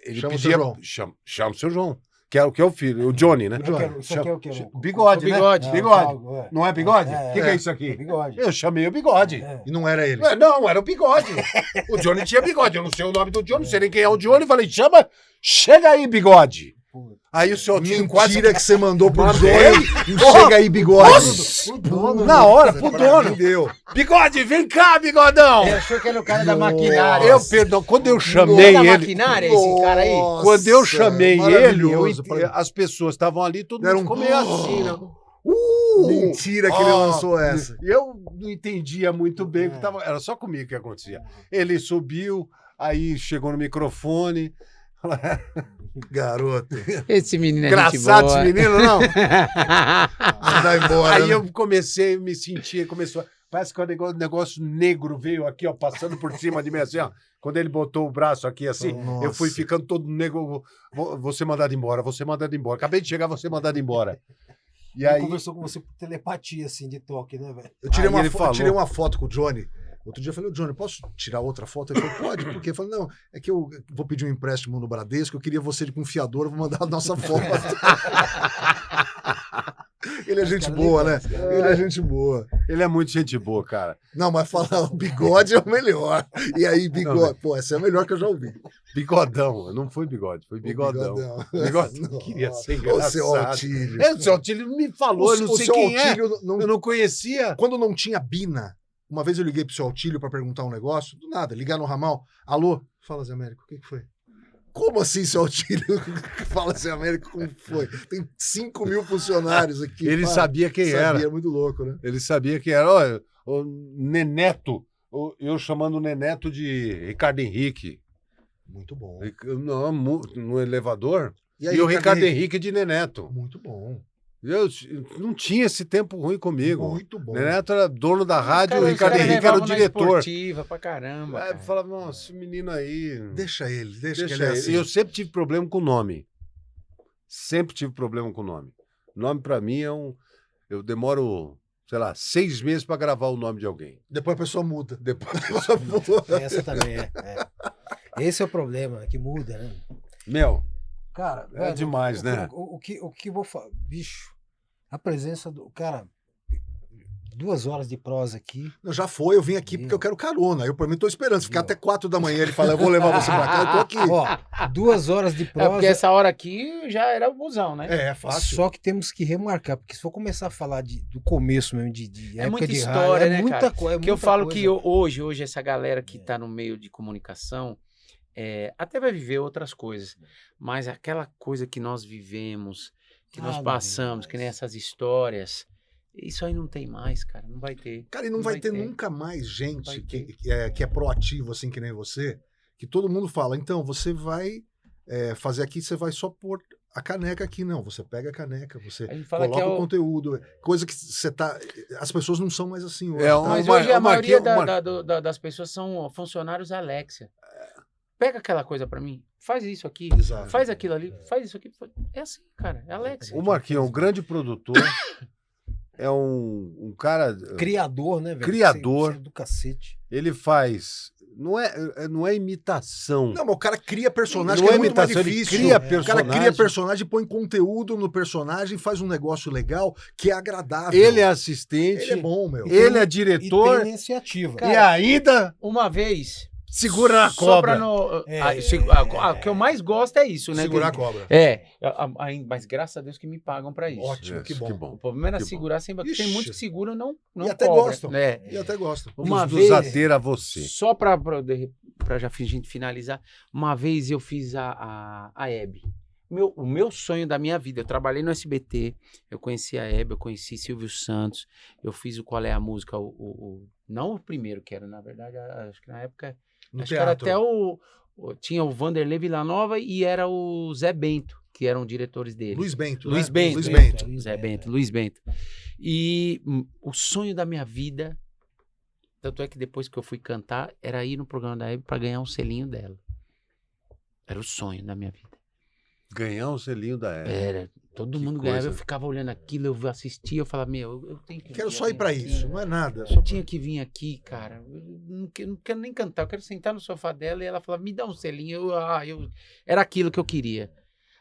Ele Chama o pedia, seu João. chama o seu João, que é o filho, o Johnny, né? O Johnny. Isso aqui é o quê? Bigode, O né? bigode. Bigode. Não é bigode? É, O que é isso aqui? Bigode. Eu chamei o bigode. É. E não era ele. Não, era o bigode. O Johnny tinha bigode. Eu não sei o nome do Johnny, não sei nem quem é o Johnny. Eu falei, chega aí, bigode. Aí o seu tio Mentira que você mandou pro Mandei. Johnny. E chega aí, bigode. O dono, Na né? hora, pro Pra dono. mim deu. Bigode, vem cá, bigodão. Ele achou que era o cara da Nossa. maquinária. Perdão, quando eu Não chamei é da ele... maquinária esse cara aí? Nossa, Quando eu chamei ele, maravilhoso. as pessoas estavam ali, todo Deram mundo ficou um- meio assim, né? Mentira que ele lançou essa. E eu não entendia muito bem o que tava. Era só comigo que acontecia. Ele subiu, aí chegou no microfone. Garoto. Esse menino é Engraçado esse gente boa. menino, não? Vai embora. Aí né? eu comecei a me sentir, parece que o negócio negro veio aqui, ó, passando por cima de mim, assim, ó. Quando ele botou o braço aqui, assim, Nossa. eu fui ficando todo negro. Vou ser mandado embora, vou ser mandado embora. Acabei de chegar, vou ser mandado embora. E Ele aí, conversou com você por telepatia, assim, de toque, né, velho? Eu tirei, Aí uma ele fo- falou. tirei uma foto com o Johnny. Outro dia eu falei, Johnny, posso tirar outra foto? Ele falou, pode, por quê? Eu falei, não, é que eu vou pedir um empréstimo no Bradesco, eu queria você de confiador, eu vou mandar a nossa foto. Ele é gente boa, né? Ele é gente boa. ele é muito gente boa, cara. Não, mas falar o bigode é o melhor. E aí, bigode, Não, pô, essa é a melhor que eu já ouvi. Bigodão, não foi bigode, foi bigodão. Bigodão Nossa. queria ser O seu engraçado. Autílio. O seu Autílio não me falou, eu não O sei seu quem é. Autílio não- Eu não conhecia. Quando não tinha Bina, uma vez eu liguei pro seu Autílio pra perguntar um negócio, do nada, ligar no ramal. Alô? Fala, Zé Américo, o que foi? Como assim, seu Autílio? Fala, Zé Américo, como foi? Tem 5 mil funcionários aqui. Ele Para. sabia quem era. Sabia, muito louco, né? Ele sabia quem era. Olha, o Neneto. Eu chamando o Neneto de Ricardo Henrique. Muito bom. Não, no elevador. E E o Ricardo Henrique de Neneto. Muito bom. Eu não tinha esse tempo ruim comigo. Muito bom. Neneto era dono da rádio, o Cara, Ricardo os caras Henrique era o levavam na diretor. esportiva pra caramba. Aí cara. eu falava, nossa, esse menino aí. Deixa ele, deixa que Deixa ele é ele. assim. E eu sempre tive problema com o nome. Sempre tive problema com o nome. Nome pra mim é um. Eu demoro, sei lá, 6 meses pra gravar o nome de alguém. Depois a pessoa muda. Depois. Essa também é. Esse é o problema, que muda, né? Meu, Cara, É demais, né? O que eu vou falar? Bicho, a presença do. Cara, 2 horas de prosa aqui. Não, já foi, eu vim aqui porque eu quero carona. Eu, por mim, tô esperando. Se ficar até 4 da manhã, ele fala, eu vou levar você pra cá, eu tô aqui. Ó, 2 horas de É, prosa. porque essa hora aqui já era o busão, né? É fácil. Só que temos que remarcar, porque se for começar a falar do começo mesmo, de É época muita de história, rádio, né, muita cara? coisa. Que eu falo que hoje essa galera que tá no meio de comunicação até vai viver outras coisas, mas aquela coisa que nós vivemos, que nós Ah, não passamos, tem que nem mais. essas histórias, isso aí não tem mais, cara, não vai ter. Cara, e não Não vai vai ter ter. nunca mais Vai gente ter. que é proativo, assim, que nem você, que todo mundo fala, então, você vai fazer aqui, você vai só pôr a caneca aqui. Não, você pega a caneca, você A gente fala coloca que é o o... conteúdo. Coisa que você tá... As pessoas não são mais assim hoje. É tá? uma- Mas hoje a maioria Marquinhos- das pessoas são funcionários Alexia. Pega aquela coisa pra mim, faz isso aqui, Exato. faz aquilo ali, faz isso aqui. É assim, cara, é Alexia. O Marquinhos é um grande produtor. É um cara. Criador, né, velho? Criador. Isso é do cacete. Ele faz. Não é imitação. Não, mas o cara cria personagem, Não que é é muito mais imitação, ele difícil. cria O cara personagem. cria personagem, põe conteúdo no personagem, faz um negócio legal, que é agradável. Ele é assistente. Ele é bom, meu. Ele é E diretor. tem iniciativa. E ainda Uma vez, segura na só pra cobra. no... É. O que eu mais gosto é isso, né? Segurar a que- cobra. Mas graças a Deus que me pagam pra isso. Ótimo, que bom. O problema era Que bom. segurar sem... Porque tem Ixi. muitos que seguram e não E até cobra, gostam. né? E até gosta. Uma Vamos vez- nos ater a você. Só pra já gente finalizar, uma vez eu fiz a Hebe. O meu sonho da minha vida, eu trabalhei no SBT, eu conheci a Hebe, eu conheci Silvio Santos, eu fiz o Qual é a Música, não o primeiro que era, na verdade, acho que na época, No acho que era teatro. até tinha o Vanderlei Villanova e era o Zé Bento, que eram diretores dele. Luiz Bento. Luiz né? Bento. Luiz Bento. Zé Bento, Luiz Bento. E o sonho da minha vida, tanto é que depois que eu fui cantar, era ir no programa da Hebe para ganhar um selinho dela. Era o sonho da minha vida. Ganhar um selinho da Hebe. Era. Todo Que mundo ganhava, coisa. eu ficava olhando aquilo, eu assistia, eu falava, eu tenho que Quero vir só ir pra aqui. isso, não é nada. Eu Só tinha que vir aqui, cara. Eu não quero nem cantar, eu quero sentar no sofá dela e ela falava, me dá um selinho. Era aquilo que eu queria.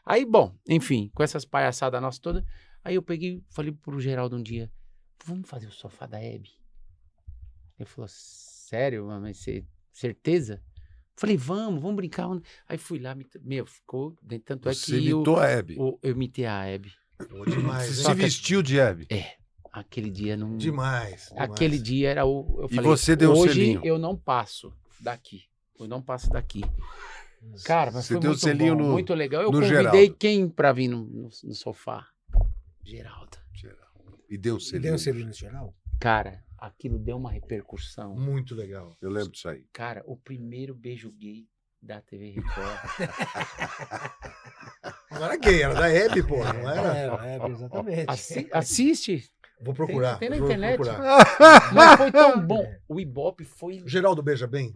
Aí, bom, enfim, com essas palhaçadas nossas todas, aí eu peguei, falei pro Geraldo um dia, vamos fazer o sofá da Hebe? Ele falou, sério, mas certeza? Falei, vamos brincar. Aí fui lá, ficou, tanto é que Você imitou a Hebe. eu imitei a Hebe. Pô, demais, Você hein? se vestiu de Hebe. Aquele dia não... Demais. Aquele dia era o... Eu E falei, você deu um hoje selinho. eu não passo daqui. Eu não passo daqui. Cara, mas Você foi deu muito selinho bom, no- muito legal. Eu no convidei Geraldo. quem pra vir no sofá? Geraldo. E deu um E selinho. deu um selinho no geral? Cara, aquilo deu uma repercussão. Muito legal. Eu lembro disso aí. Cara, o primeiro beijo gay da TV Record. Não era gay, era da Hebe, pô. Não era? Exatamente. Assiste. Vou procurar. Tem na vou internet. procurar. Mas foi tão bom. O Ibope foi... Geraldo beija bem?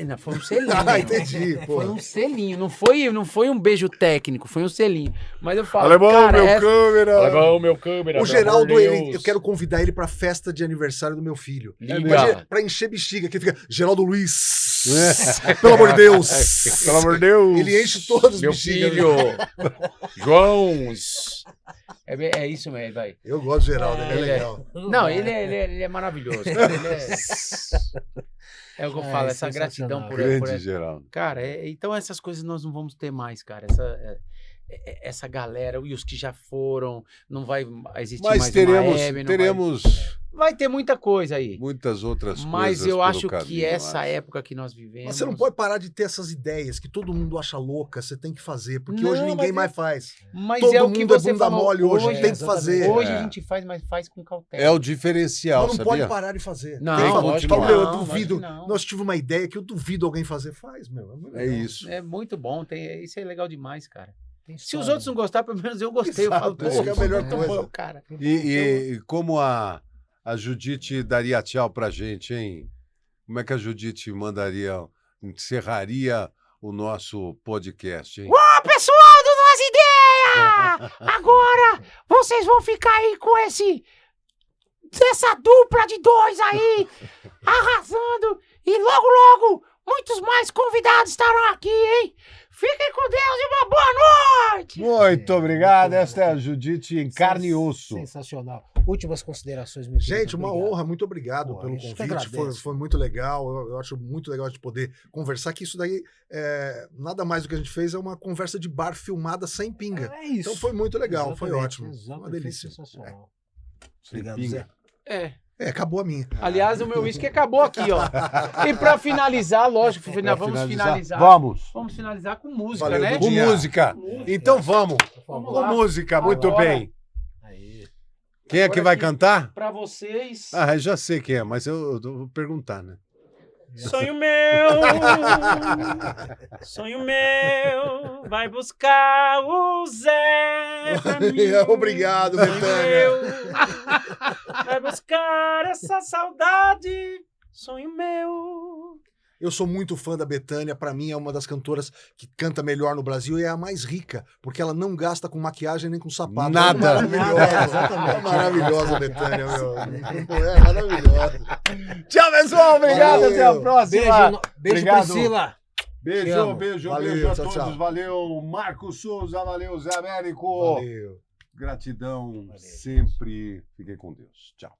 Não, foi um selinho. Ah, né? entendi, pô. Foi um selinho, não foi um beijo técnico, foi um selinho. Mas eu falo, Alemão, cara, meu câmera. Alemão, meu câmera. O Geraldo, eu quero convidar ele pra festa de aniversário do meu filho. Liga. Imagina, pra encher bexiga, que fica Geraldo Luiz. Pelo amor de Deus. Pelo amor de Deus. Ele enche todos os Meu bexigas. filho, João. É isso mesmo, vai. Eu gosto do Geraldo, ele é Ele é- legal. Não, ele é maravilhoso. Cara. É o que eu falo, essa sensacional. gratidão por Grande, Geraldo. Cara, então essas coisas nós não vamos ter mais, cara. Essa galera, e os que já foram, não vai existir Mas mais teremos, uma Hebe, não teremos vai ter muita coisa aí. muitas outras Mas coisas eu pelo acho caminho, que eu essa acho. época que nós vivemos... Mas você não pode parar de ter essas ideias que todo mundo acha louca, você tem que fazer, porque Não, hoje ninguém mas mais faz. Mas Todo é o que mundo é você bunda falou. mole hoje, Hoje, tem que fazer. hoje É. a gente faz, mas faz com cautela. É o diferencial, Mas não sabia? pode parar de fazer. Não, Tem que lógico falar, que eu não, duvido. lógico que não. Nós tivemos uma ideia que eu duvido alguém fazer. Faz, meu. muito É legal. isso. É muito bom, isso é legal demais, cara. Tem Se os história. outros não gostarem, pelo menos eu gostei. Eu falo, Exato, isso que é a pô, melhor muito coisa. bom, cara. E como a Judite daria tchau pra gente, hein? Como é que a Judite encerraria o nosso podcast, hein? Ô, pessoal do Nós Ideia! Agora vocês vão ficar aí com essa dupla de dois aí, arrasando. E logo, logo, muitos mais convidados estarão aqui, hein? Fiquem com Deus e uma boa noite! Muito obrigado. Esta é a Judite em carne e osso. Sensacional. Últimas considerações, meu querido. Gente, uma Obrigado. honra, muito obrigado Pô, pelo isso que convite. agradeço. Foi muito legal. Eu acho muito legal a gente poder conversar, que isso daí, nada mais do que a gente fez, é uma conversa de bar filmada sem pinga. É isso. Então foi muito legal, foi Exatamente, ótimo. exatamente, Uma delícia. Sensacional. Sem Obrigado, pinga. Zé. É. Acabou a minha. Aliás, o meu uísque acabou aqui, ó. E pra finalizar, lógico, vamos finalizar. Vamos. Vamos finalizar com música, Valeu, né? Com Dudinha. música. Então vamos. Vamos Com lá. música, muito Agora. bem. Aí. Quem é que Agora vai aqui. cantar? Pra vocês. Ah, eu já sei quem é, mas eu vou perguntar, né? Sonho meu, sonho meu, vai buscar o Zé pra mim. Obrigado, Betânia. Vai buscar essa saudade, sonho meu. Eu sou muito fã da Bethânia, pra mim é uma das cantoras que canta melhor no Brasil e é a mais rica, porque ela não gasta com maquiagem nem com sapato. Nada. É maravilhosa, é maravilhosa a Bethânia, meu. É maravilhosa. Tchau, pessoal. Obrigado. Valeu. Até a próxima. Beijo, Obrigado. Priscila. Te Beijo, amo. beijo, Valeu, beijo a tchau, todos. tchau. Valeu, Marcos Souza. Valeu, Zé Américo. Valeu. Gratidão sempre. Fiquem com Deus. Tchau.